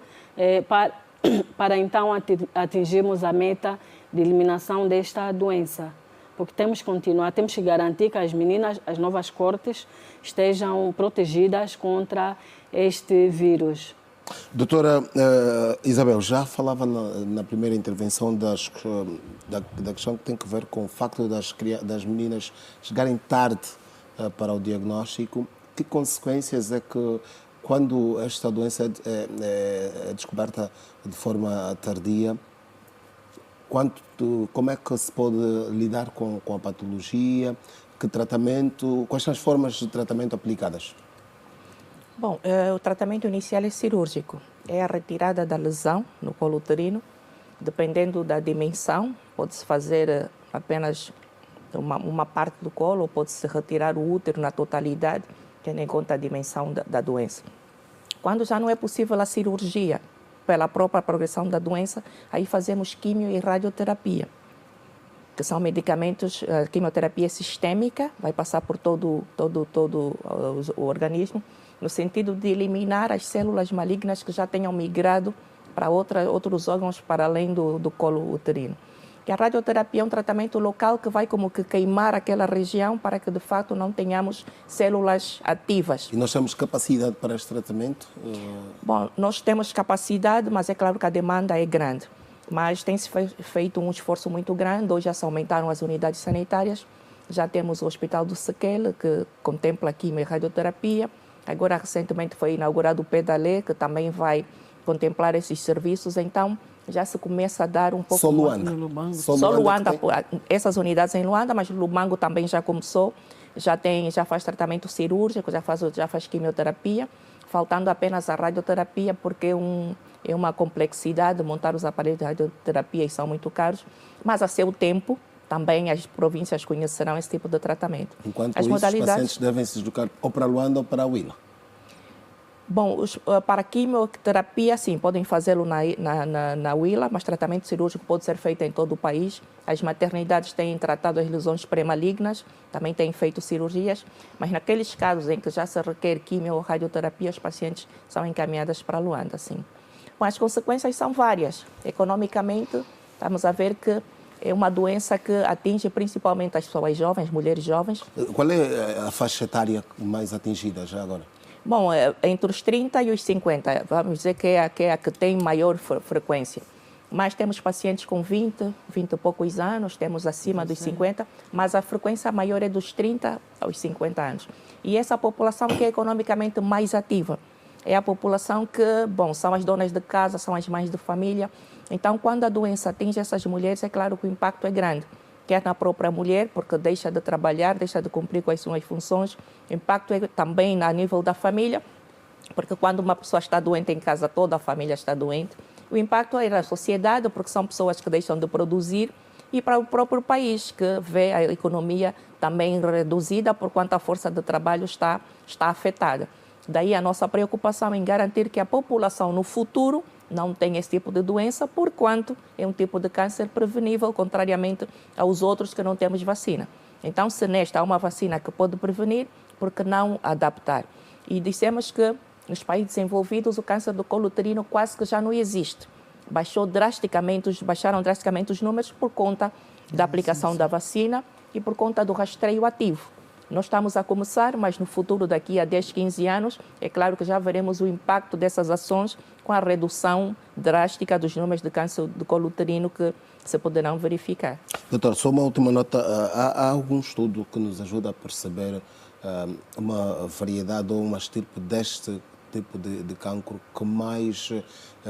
para então atingirmos a meta de eliminação desta doença. Porque temos que continuar, temos que garantir que as meninas, as novas cortes, estejam protegidas contra este vírus. Doutora Isabel, já falava na primeira intervenção da questão que tem a ver com o facto das meninas chegarem tarde para o diagnóstico. Que consequências é que, quando esta doença é descoberta de forma tardia, como é que se pode lidar com a patologia? Que tratamento? Quais são as formas de tratamento aplicadas? Bom, o tratamento inicial é cirúrgico. É a retirada da lesão no colo uterino. Dependendo da dimensão, pode-se fazer apenas uma parte do colo, ou pode-se retirar o útero na totalidade, tendo em conta a dimensão da doença. Quando já não é possível a cirurgia, pela própria progressão da doença, aí fazemos quimio e radioterapia, que são medicamentos, a quimioterapia sistêmica, vai passar por todo o organismo, no sentido de eliminar as células malignas que já tenham migrado para outros órgãos para além do colo uterino. Que a radioterapia é um tratamento local que vai como que queimar aquela região para que de fato não tenhamos células ativas. E nós temos capacidade para este tratamento? Bom, nós temos capacidade, mas é claro que a demanda é grande. Mas tem-se feito um esforço muito grande, hoje já se aumentaram as unidades sanitárias, já temos o Hospital do Sequel, que contempla quimio e radioterapia, agora recentemente foi inaugurado o Pedalé, que também vai contemplar esses serviços, então já se começa a dar um pouco... Só Luanda? Só Luanda, essas unidades em Luanda, mas Lubango também já começou, já faz tratamento cirúrgico, já faz quimioterapia, faltando apenas a radioterapia, porque é uma complexidade montar os aparelhos de radioterapia e são muito caros, mas a seu tempo também as províncias conhecerão esse tipo de tratamento. Enquanto isso, os pacientes devem se deslocar ou para Luanda ou para a Huila? Bom, para a quimioterapia, sim, podem fazê-lo na Huila, mas tratamento cirúrgico pode ser feito em todo o país. As maternidades têm tratado as lesões pré-malignas, também têm feito cirurgias, mas naqueles casos em que já se requer quimio ou radioterapia, os pacientes são encaminhados para Luanda, sim. Bom, as consequências são várias. Economicamente, estamos a ver que é uma doença que atinge principalmente as pessoas jovens, mulheres jovens. Qual é a faixa etária mais atingida já agora? Bom, entre os 30 e os 50, vamos dizer que é a que tem maior frequência. Mas temos pacientes com 20 e poucos anos, temos acima dos 50, mas a frequência maior é dos 30 aos 50 anos. E essa população que é economicamente mais ativa. é a população que, bom, são as donas de casa, são as mães de família. Então, quando a doença atinge essas mulheres, é claro que o impacto é grande. Quer na própria mulher, porque deixa de trabalhar, deixa de cumprir com as suas funções. O impacto é também a nível da família, porque quando uma pessoa está doente em casa, toda a família está doente. O impacto é na sociedade, porque são pessoas que deixam de produzir, e para o próprio país, que vê a economia também reduzida, por quanto a força de trabalho está afetada. Daí a nossa preocupação em garantir que a população no futuro não tenha esse tipo de doença, por quanto é um tipo de câncer prevenível, contrariamente aos outros que não temos vacina. Então, se nesta há uma vacina que pode prevenir, por que não adaptar? E dissemos que nos países desenvolvidos o câncer do colo uterino quase que já não existe. Baixaram drasticamente os números por conta da aplicação da vacina e por conta do rastreio ativo. Nós estamos a começar, mas no futuro, daqui a 10, 15 anos, é claro que já veremos o impacto dessas ações com a redução drástica dos números de câncer do colo uterino que se poderão verificar. Doutor, só uma última nota. Há algum estudo que nos ajuda a perceber uma variedade ou uma estirpe deste tipo de cancro que mais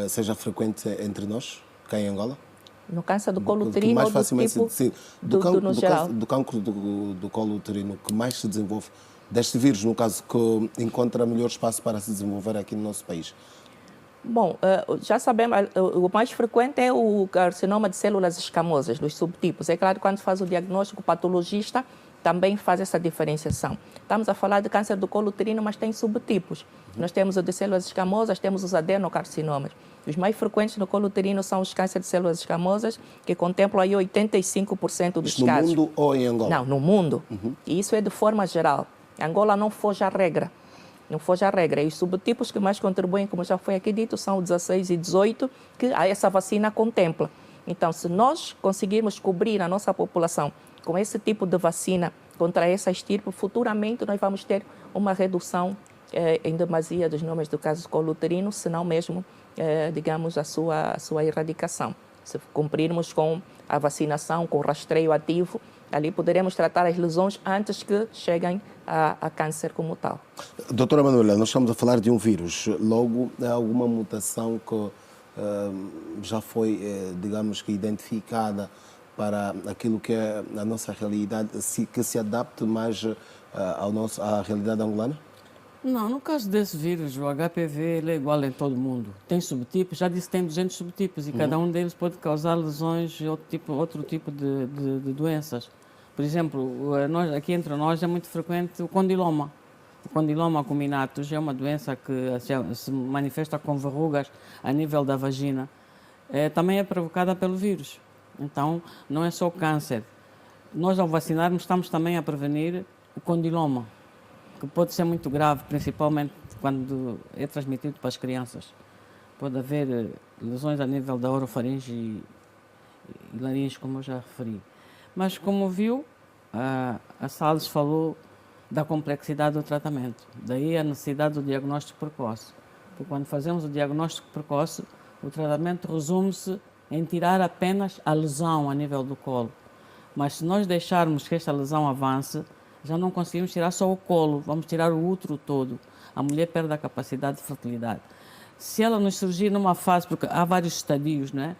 seja frequente entre nós, cá em Angola? No câncer do colo uterino ou do tipo no geral? Do cancro do colo uterino que mais se desenvolve, deste vírus, no caso, que encontra melhor espaço para se desenvolver aqui no nosso país? Bom, já sabemos, o mais frequente é o carcinoma de células escamosas, dos subtipos. É claro que quando se faz o diagnóstico, o patologista também faz essa diferenciação. Estamos a falar de câncer do colo uterino, mas tem subtipos. Nós temos o de células escamosas, temos os adenocarcinomas. Os mais frequentes no colo uterino são os cânceres de células escamosas, que contemplam aí 85% dos Isto casos. No mundo ou em Angola? Não, no mundo. E isso é de forma geral. Angola não foge à regra. Não foge à regra. E os subtipos que mais contribuem, como já foi aqui dito, são o 16 e 18, que essa vacina contempla. Então, se nós conseguirmos cobrir a nossa população com esse tipo de vacina contra essa estirpe, futuramente nós vamos ter uma redução em demasia dos números do caso do colo uterino, se não mesmo, digamos, a sua erradicação. Se cumprirmos com a vacinação, com o rastreio ativo, ali poderemos tratar as lesões antes que cheguem a câncer como tal. Doutora Manuela, nós estamos a falar de um vírus. Logo, há alguma mutação que já foi, digamos que, identificada para aquilo que é a nossa realidade, que se adapte mais à realidade angolana? Não, no caso desse vírus, o HPV ele é igual em todo mundo. Tem subtipos, já disse que tem 200 subtipos e cada um deles pode causar lesões e outro tipo de doenças. Por exemplo, aqui entre nós é muito frequente o condiloma. O condiloma acuminatus é uma doença que se manifesta com verrugas a nível da vagina. Também é provocada pelo vírus. Então, não é só o câncer. Nós, ao vacinarmos, estamos também a prevenir o condiloma, que pode ser muito grave, principalmente quando é transmitido para as crianças. Pode haver lesões a nível da orofaringe e laringe, como eu já referi. Mas, como viu, a Salles falou da complexidade do tratamento. Daí a necessidade do diagnóstico precoce. Porque quando fazemos o diagnóstico precoce, o tratamento resume-se em tirar apenas a lesão a nível do colo. Mas se nós deixarmos que esta lesão avance, já não conseguimos tirar só o colo, vamos tirar o útero todo. A mulher perde a capacidade de fertilidade. Se ela nos surgir numa fase, porque há vários estadios, não é?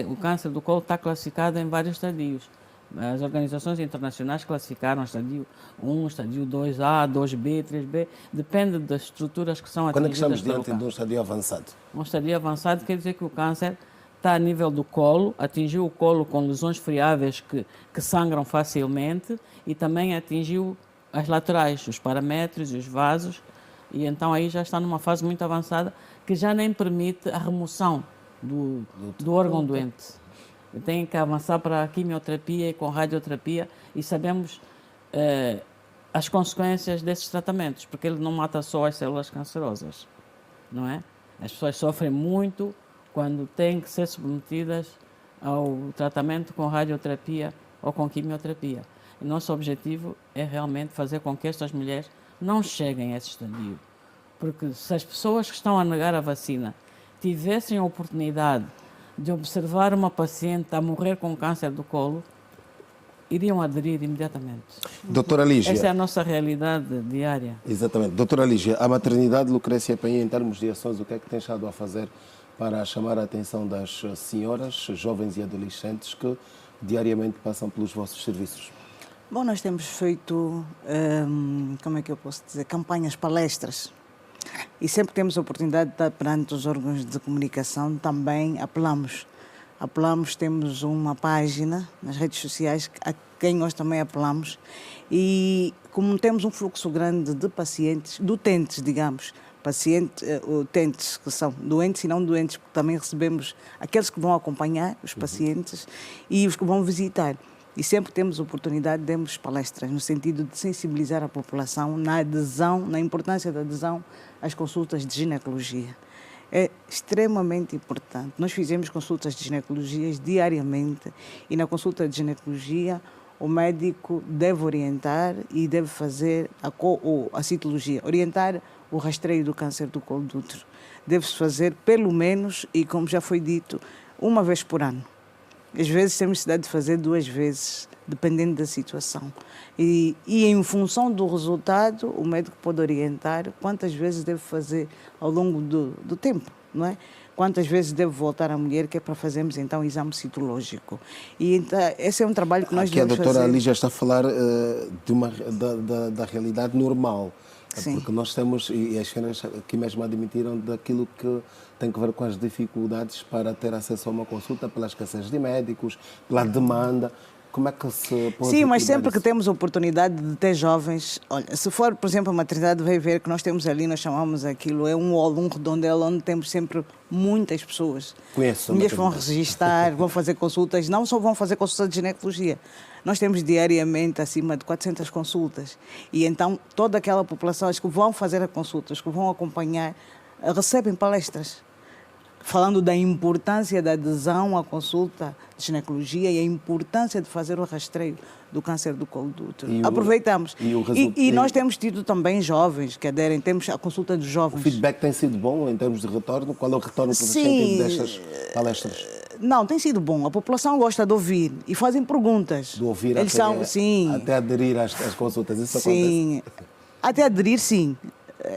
O câncer do colo está classificado em vários estadios. As organizações internacionais classificaram estadio 1, estadio 2A, 2B, 3B, depende das estruturas que são atingidas. Quando é que estamos diante de um estadio avançado? Um estadio avançado quer dizer que o câncer está a nível do colo, atingiu o colo com lesões friáveis que sangram facilmente e também atingiu as laterais, os paramétros e os vasos, e então aí já está numa fase muito avançada que já nem permite a remoção do órgão doente. Tem que avançar para a quimioterapia e com radioterapia e sabemos as consequências desses tratamentos, porque ele não mata só as células cancerosas, não é? As pessoas sofrem muito quando têm que ser submetidas ao tratamento com radioterapia ou com quimioterapia. E nosso objetivo é realmente fazer com que estas mulheres não cheguem a esse estadio. Porque se as pessoas que estão a negar a vacina tivessem a oportunidade de observar uma paciente a morrer com câncer do colo, iriam aderir imediatamente. Doutora Lígia. Essa é a nossa realidade diária. Exatamente. Doutora Lígia, a maternidade Lucrécia Penha, em termos de ações, o que é que tem estado a fazer para chamar a atenção das senhoras, jovens e adolescentes que diariamente passam pelos vossos serviços? Bom, nós temos feito, como é que eu posso dizer, campanhas, palestras. E sempre que temos a oportunidade de estar perante os órgãos de comunicação, também apelamos. Temos uma página nas redes sociais a quem nós também apelamos. E como temos um fluxo grande de pacientes, de utentes, digamos, utentes que são doentes e não doentes, porque também recebemos aqueles que vão acompanhar os pacientes e os que vão visitar. E sempre que temos oportunidade, demos palestras no sentido de sensibilizar a população na adesão, na importância da adesão às consultas de ginecologia. É extremamente importante. Nós fizemos consultas de ginecologia diariamente e na consulta de ginecologia o médico deve orientar e deve fazer a citologia, orientar o rastreio do câncer do colo do útero. Deve-se fazer pelo menos, e como já foi dito, uma vez por ano. Às vezes temos necessidade de fazer 2 vezes, dependendo da situação. E em função do resultado, o médico pode orientar quantas vezes deve fazer ao longo do tempo, não é? Quantas vezes deve voltar a mulher, que é para fazermos então o exame citológico. E então, esse é um trabalho que nós devemos fazer. Aqui a doutora Lígia está a falar da realidade normal. Sim. Porque nós temos, e as senhoras aqui mesmo admitiram, daquilo que tem que ver com as dificuldades para ter acesso a uma consulta, pela escassez de médicos, pela demanda. Como é que se pode... Sim, mas sempre que temos a oportunidade de ter jovens... Olha, se for, por exemplo, a maternidade, vai ver que nós temos ali, nós chamamos aquilo, é um hall, um redondel, onde temos sempre muitas pessoas. Conheço. Mulheres vão registar, vão fazer consultas, não só vão fazer consultas de ginecologia. Nós temos diariamente acima de 400 consultas. E então toda aquela população, as que vão fazer as consultas, que vão acompanhar, recebem palestras. Falando da importância da adesão à consulta de ginecologia e a importância de fazer o rastreio do câncer do colo do útero. Aproveitamos. E nós temos tido também jovens que aderem, temos a consulta dos jovens. O feedback tem sido bom em termos de retorno? Qual é o retorno que vocês têm tido destas palestras? Não, tem sido bom. A população gosta de ouvir e fazem perguntas. De ouvir até aderir às consultas. Isso sim, acontece? Até aderir, sim.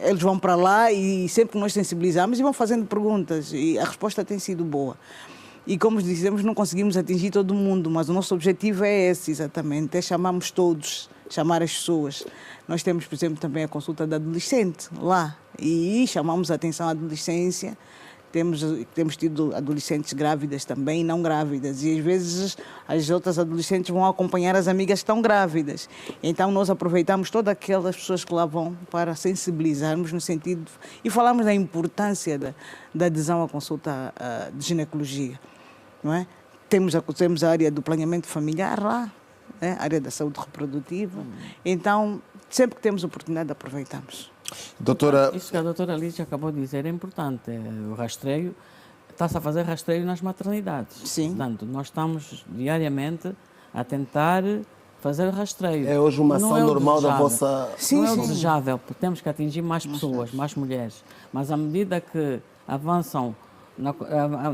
Eles vão para lá e sempre que nós sensibilizamos e vão fazendo perguntas e a resposta tem sido boa. E como dizemos, não conseguimos atingir todo mundo, mas o nosso objetivo é esse, exatamente, é chamarmos todos, chamar as pessoas. Nós temos, por exemplo, também a consulta da adolescente lá e chamamos a atenção à adolescência. Temos tido adolescentes grávidas também e não grávidas. E às vezes as outras adolescentes vão acompanhar as amigas que estão grávidas. Então nós aproveitamos todas aquelas pessoas que lá vão para sensibilizarmos no sentido... E falamos da importância da adesão à consulta de ginecologia. Não é? Temos a área do planeamento familiar lá, né? A área da saúde reprodutiva. Então, sempre que temos oportunidade, aproveitamos. Doutora... Isso que a doutora Lígia acabou de dizer é importante. O rastreio, está-se a fazer rastreio nas maternidades. Sim. Portanto, nós estamos diariamente a tentar fazer o rastreio. É hoje uma ação normal da vossa... Não é o desejável, porque temos que atingir mais pessoas, mais mulheres. Mas à medida que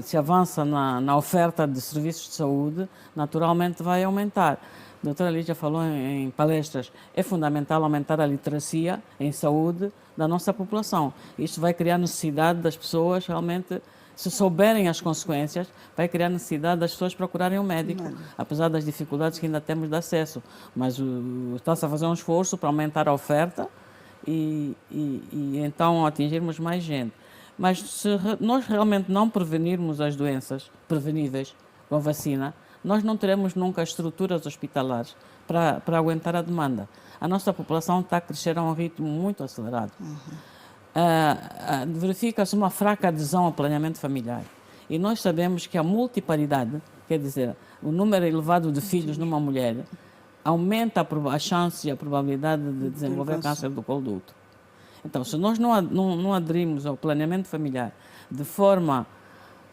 se avança na oferta de serviços de saúde, naturalmente vai aumentar. A doutora Lígia falou em palestras, é fundamental aumentar a literacia em saúde da nossa população. Isto vai criar necessidade das pessoas realmente, se souberem as consequências, vai criar necessidade das pessoas procurarem um médico, apesar das dificuldades que ainda temos de acesso. Mas está-se a fazer um esforço para aumentar a oferta e então atingirmos mais gente. Mas se nós realmente não prevenirmos as doenças preveníveis com vacina, nós não teremos nunca estruturas hospitalares para aguentar a demanda. A nossa população está a crescer a um ritmo muito acelerado. Verifica-se uma fraca adesão ao planeamento familiar. E nós sabemos que a multiparidade, quer dizer, o número elevado de filhos numa mulher, aumenta a chance e a probabilidade de desenvolver câncer do colo do útero. Então, se nós não aderirmos ao planeamento familiar de forma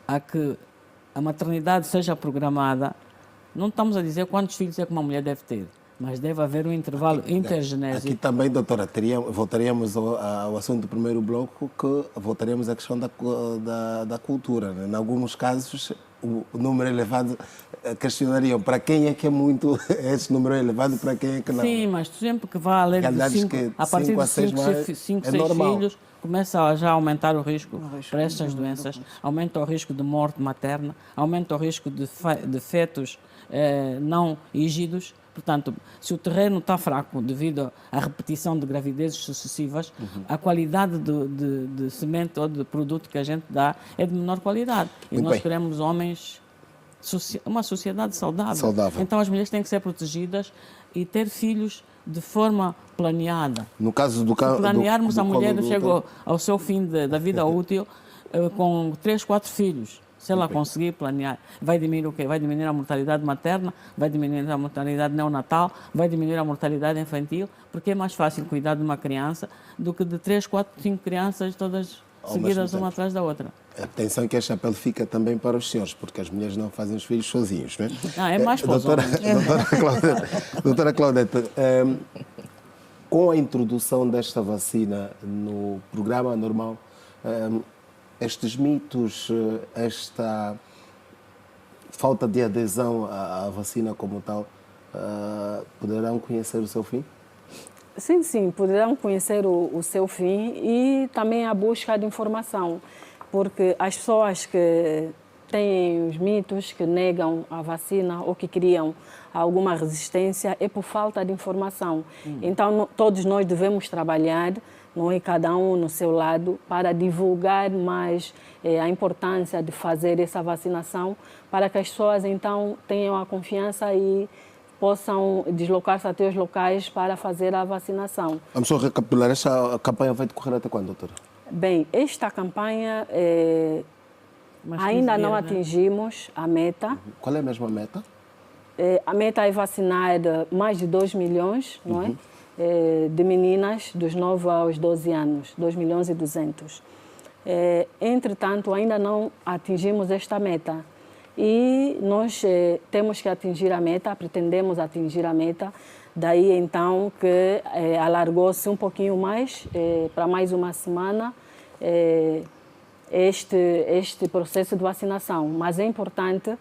a que a maternidade seja programada, não estamos a dizer quantos filhos é que uma mulher deve ter, mas deve haver um intervalo intergenésico. Aqui também, doutora, voltaríamos ao assunto do primeiro bloco, que voltaríamos à questão da cultura. Né? Em alguns casos, o número elevado, questionariam para quem é que é muito esse número elevado e para quem é que não. Sim, mas sempre que vá além de Realidades 5, que a partir cinco a de seis 5, mais 6 é normal. filhos, começa já a aumentar o risco para estas do- doenças, aumenta o risco de morte materna, aumenta o risco de fetos não ígidos. Portanto, se o terreno está fraco devido à repetição de gravidezes sucessivas, a qualidade de semente ou de produto que a gente dá é de menor qualidade. E Muito nós bem. queremos homens, uma sociedade saudável. Saudável. Então as mulheres têm que ser protegidas e ter filhos de forma planeada. No caso do Se planearmos, a mulher colo do chega útero, ao seu fim da vida útil com 3, 4 filhos. Se ela conseguir planear, vai diminuir o quê? Vai diminuir a mortalidade materna, vai diminuir a mortalidade neonatal, vai diminuir a mortalidade infantil, porque é mais fácil cuidar de uma criança do que de 3, 4, 5 crianças todas Ao seguidas mesmo uma tempo. atrás da outra. Atenção que este apelo fica também para os senhores, porque as mulheres não fazem os filhos sozinhos, não é? É mais para os doutora, homens. doutora Claudete, com a introdução desta vacina no programa normal, estes mitos, esta falta de adesão à vacina como tal, poderão conhecer o seu fim? Sim, sim, poderão conhecer o seu fim e também a busca de informação, porque as pessoas que têm os mitos, que negam a vacina ou que criam alguma resistência, é por falta de informação. Então, todos nós devemos trabalhar, não é, cada um no seu lado, para divulgar mais a importância de fazer essa vacinação, para que as pessoas, então, tenham a confiança e possam deslocar-se até os locais para fazer a vacinação. Vamos só recapitular, esta campanha vai decorrer até quando, doutora? Bem, esta campanha Mas ainda não 15 dias, né? atingimos a meta. Qual é a mesma meta? A meta é vacinar mais de 2 milhões, não é? De meninas dos 9 aos 12 anos, 2 milhões e 200. Entretanto, ainda não atingimos esta meta. E nós temos que atingir a meta, pretendemos atingir a meta. Daí, então, que alargou-se um pouquinho mais, para mais uma semana, este processo de vacinação. Mas é importante,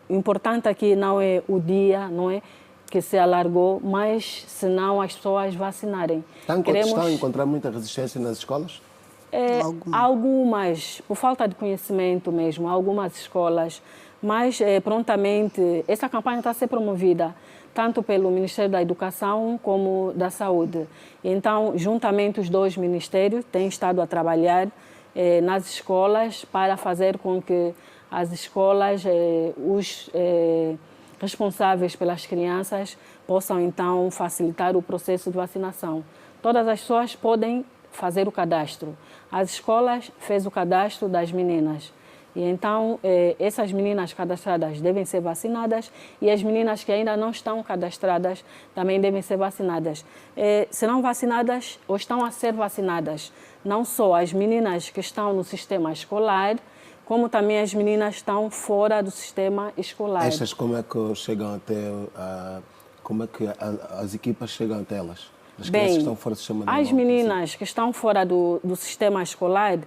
importante aqui não é o dia, não é, que se alargou, mas senão as pessoas vacinarem. Estão a encontrar muita resistência nas escolas? Algumas, por falta de conhecimento mesmo, algumas escolas, mas prontamente essa campanha está a ser promovida tanto pelo Ministério da Educação como da Saúde. Então, juntamente os dois ministérios têm estado a trabalhar nas escolas para fazer com que as escolas, os responsáveis pelas crianças, possam então facilitar o processo de vacinação. Todas as pessoas podem fazer o cadastro. As escolas fez o cadastro das meninas. E então, essas meninas cadastradas devem ser vacinadas e as meninas que ainda não estão cadastradas também devem ser vacinadas. Serão vacinadas ou estão a ser vacinadas não só as meninas que estão no sistema escolar, como também as meninas que estão fora do sistema escolar. Estas como é que chegam até... como é que as equipas chegam até elas? As crianças que estão fora do sistema normal, as meninas que estão fora do sistema escolar,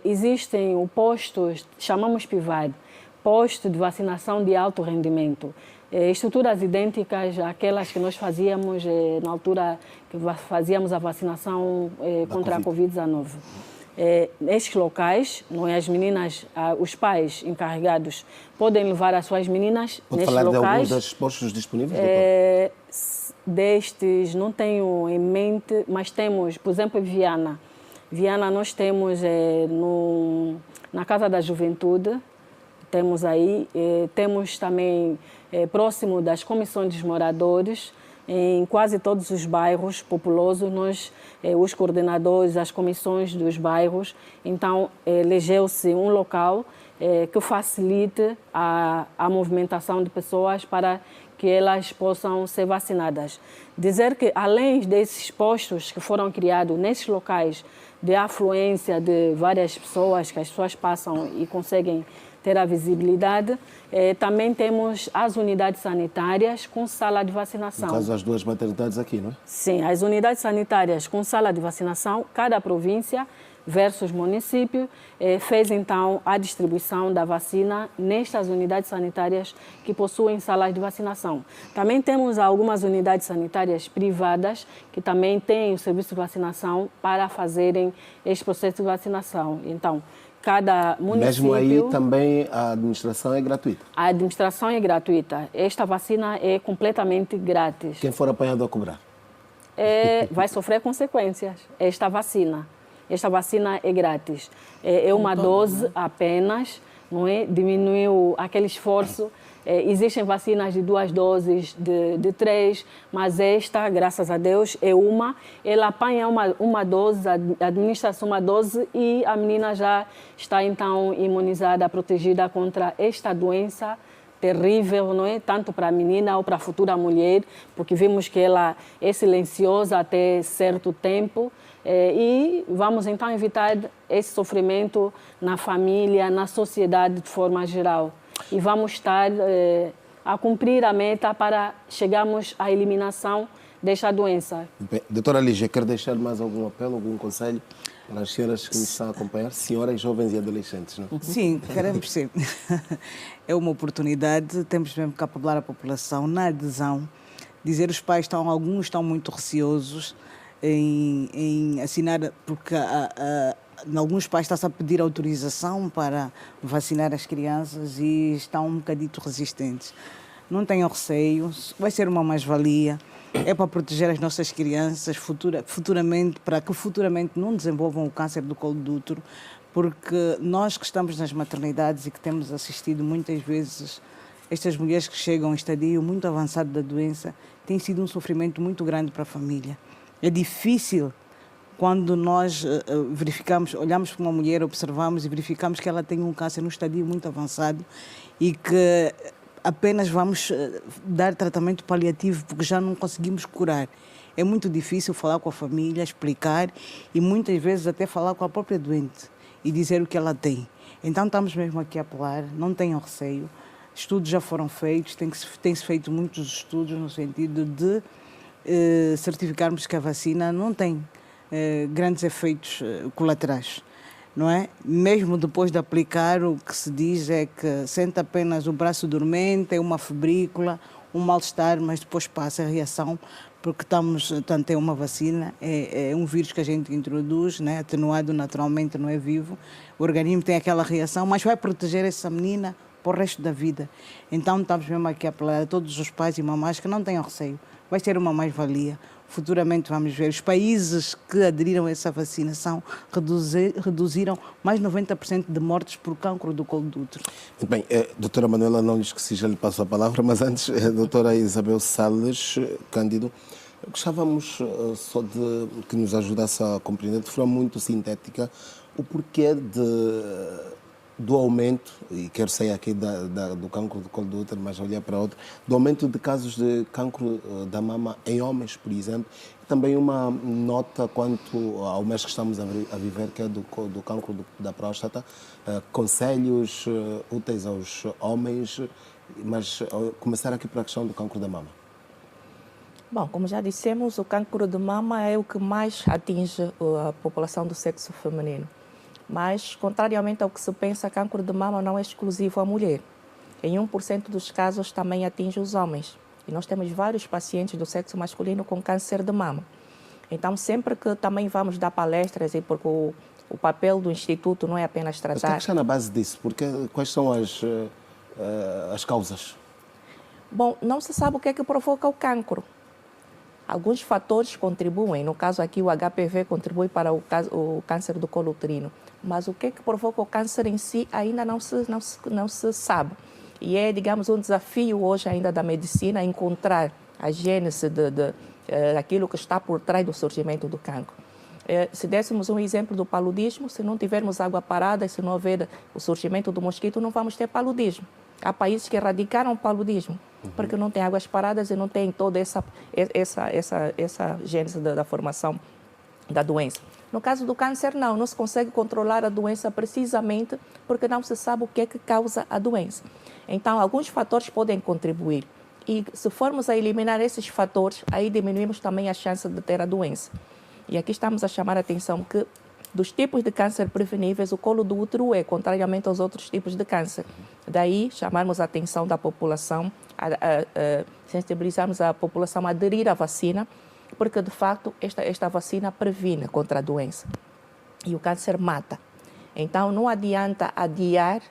existem o postos, chamamos PIVAD, posto de vacinação de alto rendimento. Estruturas idênticas àquelas que nós fazíamos na altura que fazíamos a vacinação contra a Covid-19. Nestes locais, não é, as meninas, os pais encarregados podem levar as suas meninas Pode nestes falar locais. de alguns dos postos disponíveis, doutor? Destes não tenho em mente, mas temos, por exemplo, em Viana. Viana nós temos na Casa da Juventude, temos aí, temos também próximo das comissões dos moradores, em quase todos os bairros populosos, nós, os coordenadores, as comissões dos bairros, então elegeu-se um local que facilite a movimentação de pessoas para que elas possam ser vacinadas. Dizer que, além desses postos que foram criados nesses locais de afluência de várias pessoas, que as pessoas passam e conseguem ter a visibilidade, também temos as unidades sanitárias com sala de vacinação. No caso, as duas maternidades aqui, não é? Sim, as unidades sanitárias com sala de vacinação, cada província versus município, fez então a distribuição da vacina nestas unidades sanitárias que possuem salas de vacinação. Também temos algumas unidades sanitárias privadas que também têm o serviço de vacinação para fazerem este processo de vacinação. Então, cada município... Mesmo aí também a administração é gratuita? A administração é gratuita. Esta vacina é completamente grátis. Quem for apanhado a cobrar? Vai sofrer consequências. Esta vacina é grátis. É uma dose apenas, não é? Diminuiu aquele esforço. Existem vacinas de 2 doses, de 3, mas esta, graças a Deus, é uma. Ela apanha uma dose, administra-se uma dose e a menina já está então imunizada, protegida contra esta doença terrível, não é? Tanto para a menina ou para a futura mulher, porque vimos que ela é silenciosa até certo tempo e vamos então evitar esse sofrimento na família, na sociedade de forma geral. E vamos estar a cumprir a meta para chegarmos à eliminação desta doença. Bem, doutora Lígia, quer deixar mais algum apelo, algum conselho para as senhoras que nos estão a acompanhar? Senhoras, jovens e adolescentes, não? Sim, queremos ser. É uma oportunidade, temos mesmo que apelar à população na adesão. Dizer os pais, alguns estão muito receosos em assinar, porque alguns pais estão-se a pedir autorização para vacinar as crianças e estão um bocadito resistentes. Não tenham receio, vai ser uma mais-valia. É para proteger as nossas crianças futuramente, para que futuramente não desenvolvam o câncer do colo do útero, porque nós que estamos nas maternidades e que temos assistido muitas vezes estas mulheres que chegam em estadio muito avançado da doença, tem sido um sofrimento muito grande para a família. É difícil quando nós verificamos, olhamos para uma mulher, observamos e verificamos que ela tem um câncer num estadio muito avançado e que apenas vamos dar tratamento paliativo porque já não conseguimos curar. É muito difícil falar com a família, explicar e muitas vezes até falar com a própria doente e dizer o que ela tem. Então estamos mesmo aqui a apelar, não tenham receio. Estudos já foram feitos, tem-se feito muitos estudos no sentido de certificarmos que a vacina não tem grandes efeitos colaterais. Não é? Mesmo depois de aplicar, o que se diz é que sente apenas o braço dormente, é uma febrícula, um mal-estar, mas depois passa a reação, porque é uma vacina, é um vírus que a gente introduz, né? Atenuado naturalmente, não é vivo. O organismo tem aquela reação, mas vai proteger essa menina para o resto da vida. Então estamos mesmo aqui a apelar a todos os pais e mamás que não tenham receio. Vai ser uma mais-valia. Futuramente vamos ver. Os países que aderiram a essa vacinação reduziram mais de 90% de mortes por cancro do colo do útero. Muito bem, doutora Manuela, não lhe esqueci, já lhe passo a palavra, mas antes, doutora Isabel Salles Cândido, gostávamos só de que nos ajudasse a compreender de forma muito sintética o porquê do aumento, e quero sair aqui do cancro do colo do útero, mas olhar para outro, do aumento de casos de cancro da mama em homens, por exemplo, e também uma nota quanto ao mês que estamos a viver, que é do cancro da próstata, conselhos úteis aos homens, mas começar aqui para a questão do cancro da mama. Bom, como já dissemos, o cancro de mama é o que mais atinge a população do sexo feminino. Mas, contrariamente ao que se pensa, cancro de mama não é exclusivo à mulher. Em 1% dos casos também atinge os homens. E nós temos vários pacientes do sexo masculino com câncer de mama. Então, sempre que também vamos dar palestras, e porque o papel do Instituto não é apenas tratar... Mas o que é que está na base disso? Quais são as causas? Bom, não se sabe o que é que provoca o cancro. Alguns fatores contribuem, no caso aqui o HPV contribui para o câncer do colo uterino, mas o que é que provoca o câncer em si ainda não se sabe. E é, digamos, um desafio hoje ainda da medicina encontrar a gênese daquilo que está por trás do surgimento do cancro. Se dessemos um exemplo do paludismo, se não tivermos água parada, se não houver o surgimento do mosquito, não vamos ter paludismo. Há países que erradicaram o paludismo, porque não tem águas paradas e não tem toda essa gênese da formação da doença. No caso do câncer, não se consegue controlar a doença precisamente porque não se sabe o que é que causa a doença. Então, alguns fatores podem contribuir. E se formos a eliminar esses fatores, aí diminuímos também a chance de ter a doença. E aqui estamos a chamar a atenção que dos tipos de câncer preveníveis, o colo do útero é, contrariamente aos outros tipos de câncer. Daí, chamarmos a atenção da população, sensibilizarmos a população a aderir à vacina, porque, de facto, esta vacina previne contra a doença. E o câncer mata. Então, não adianta adiar,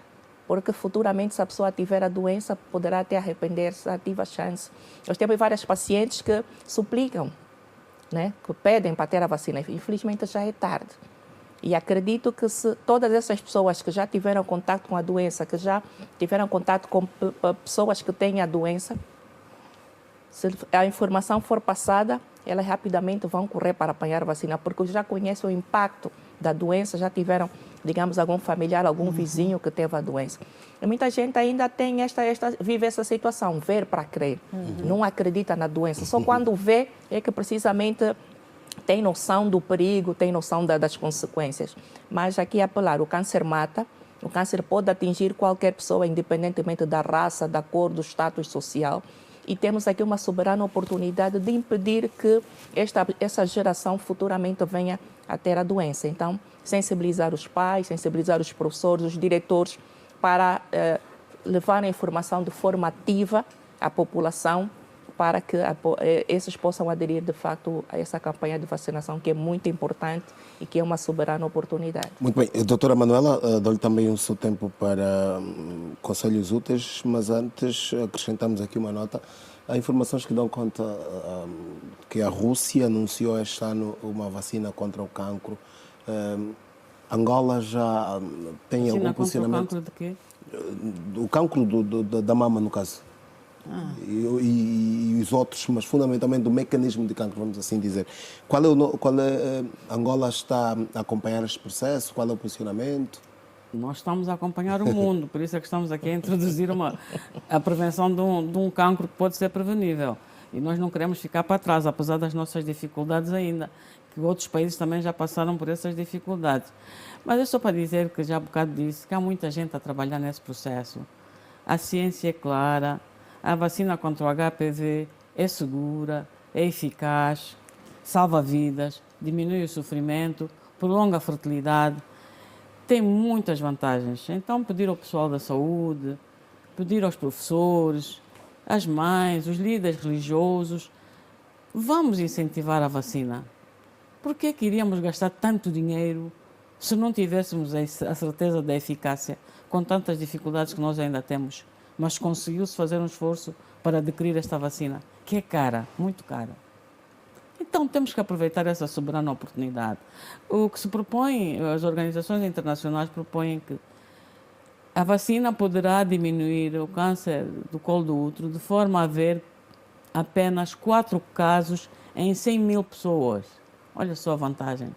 porque futuramente, se a pessoa tiver a doença, poderá até arrepender-se, ativa a chance. Nós temos várias pacientes que suplicam, né, que pedem para ter a vacina. Infelizmente, já é tarde. E acredito que se todas essas pessoas que já tiveram contato com a doença, que já tiveram contato com pessoas que têm a doença, se a informação for passada, elas rapidamente vão correr para apanhar a vacina, porque já conhecem o impacto da doença, já tiveram, digamos, algum familiar, algum vizinho que teve a doença. E muita gente ainda tem vive essa situação, ver para crer, não acredita na doença. Só quando vê é que precisamente tem noção do perigo, tem noção das consequências. Mas aqui apelar, o câncer mata, o câncer pode atingir qualquer pessoa, independentemente da raça, da cor, do status social. E temos aqui uma soberana oportunidade de impedir que essa geração futuramente venha a ter a doença. Então, sensibilizar os pais, sensibilizar os professores, os diretores, para levar a informação de forma ativa à população, para que esses possam aderir, de facto, a essa campanha de vacinação, que é muito importante e que é uma soberana oportunidade. Muito bem. Doutora Manuela, dou-lhe também o seu tempo para conselhos úteis, mas antes acrescentamos aqui uma nota. Há informações que dão conta que a Rússia anunciou este ano uma vacina contra o cancro. Angola já tem vacina algum posicionamento? Contra o cancro de quê? O cancro da mama, no caso. E os outros, mas fundamentalmente o mecanismo de cancro, vamos assim dizer. Angola está a acompanhar este processo? Qual é o posicionamento? Nós estamos a acompanhar o mundo, por isso é que estamos aqui a introduzir a prevenção de um cancro que pode ser prevenível. E nós não queremos ficar para trás, apesar das nossas dificuldades ainda, que outros países também já passaram por essas dificuldades. Mas é só para dizer, que já há bocado disse, que há muita gente a trabalhar nesse processo. A ciência é clara, a vacina contra o HPV é segura, é eficaz, salva vidas, diminui o sofrimento, prolonga a fertilidade, tem muitas vantagens. Então, pedir ao pessoal da saúde, pedir aos professores, às mães, os líderes religiosos, vamos incentivar a vacina. Por que iríamos gastar tanto dinheiro se não tivéssemos a certeza da eficácia, com tantas dificuldades que nós ainda temos? Mas conseguiu-se fazer um esforço para adquirir esta vacina, que é cara, muito cara. Então temos que aproveitar essa soberana oportunidade. O que se propõe, as organizações internacionais propõem que a vacina poderá diminuir o câncer do colo do útero de forma a haver apenas 4 casos em 100 mil pessoas. Olha só a vantagem.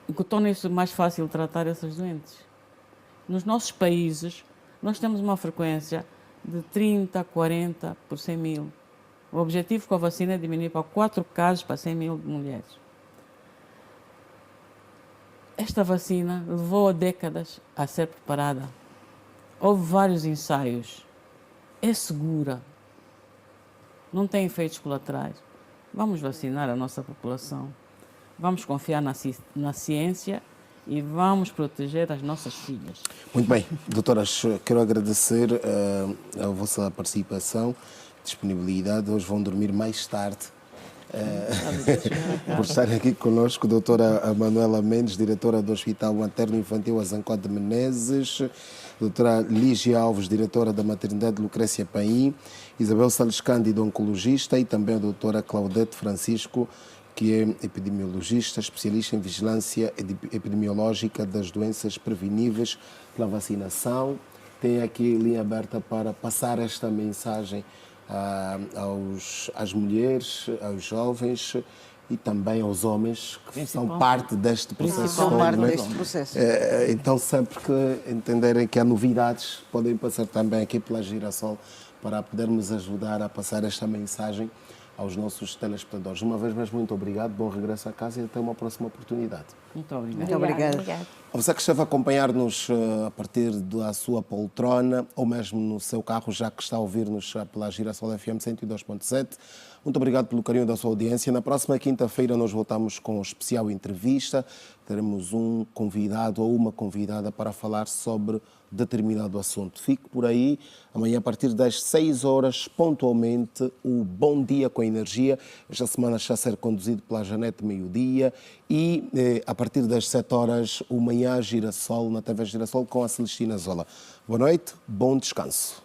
O que torna isso mais fácil tratar essas doentes. Nos nossos países, nós temos uma frequência de 30, 40 por 100 mil. O objetivo com a vacina é diminuir para 4 casos para 100 mil mulheres. Esta vacina levou décadas a ser preparada. Houve vários ensaios. É segura. Não tem efeitos colaterais. Vamos vacinar a nossa população. Vamos confiar na ciência e vamos proteger as nossas filhas. Muito bem, doutoras, quero agradecer a vossa participação, disponibilidade. Hoje vão dormir mais tarde por estarem aqui conosco. Doutora Manuela Mendes, diretora do Hospital Materno Infantil Azancó de Menezes, doutora Lígia Alves, diretora da Maternidade Lucrécia Paim, Isabel Salles Cândido, oncologista, e também a doutora Claudete Francisco, que é epidemiologista, especialista em vigilância epidemiológica das doenças preveníveis pela vacinação. Tem aqui linha aberta para passar esta mensagem às mulheres, aos jovens e também aos homens que são parte deste processo. São parte deste processo. Então, sempre que entenderem que há novidades, podem passar também aqui pela Girassol para podermos ajudar a passar esta mensagem aos nossos telespectadores. Uma vez mais, muito obrigado, bom regresso a casa e até uma próxima oportunidade. Muito obrigada. Muito obrigada. Obrigada. A você que esteve a acompanhar-nos a partir da sua poltrona ou mesmo no seu carro, já que está a ouvir-nos pela Girassol FM 102.7, Muito obrigado pelo carinho da sua audiência. Na próxima quinta-feira nós voltamos com especial entrevista. Teremos um convidado ou uma convidada para falar sobre determinado assunto. Fique por aí. Amanhã, a partir das 6 horas, pontualmente, o Bom Dia com Energia. Esta semana está a ser conduzido pela Janete Meio-Dia. E a partir das 7 horas, o Manhã Girassol, na TV Girassol, com a Celestina Zola. Boa noite, bom descanso.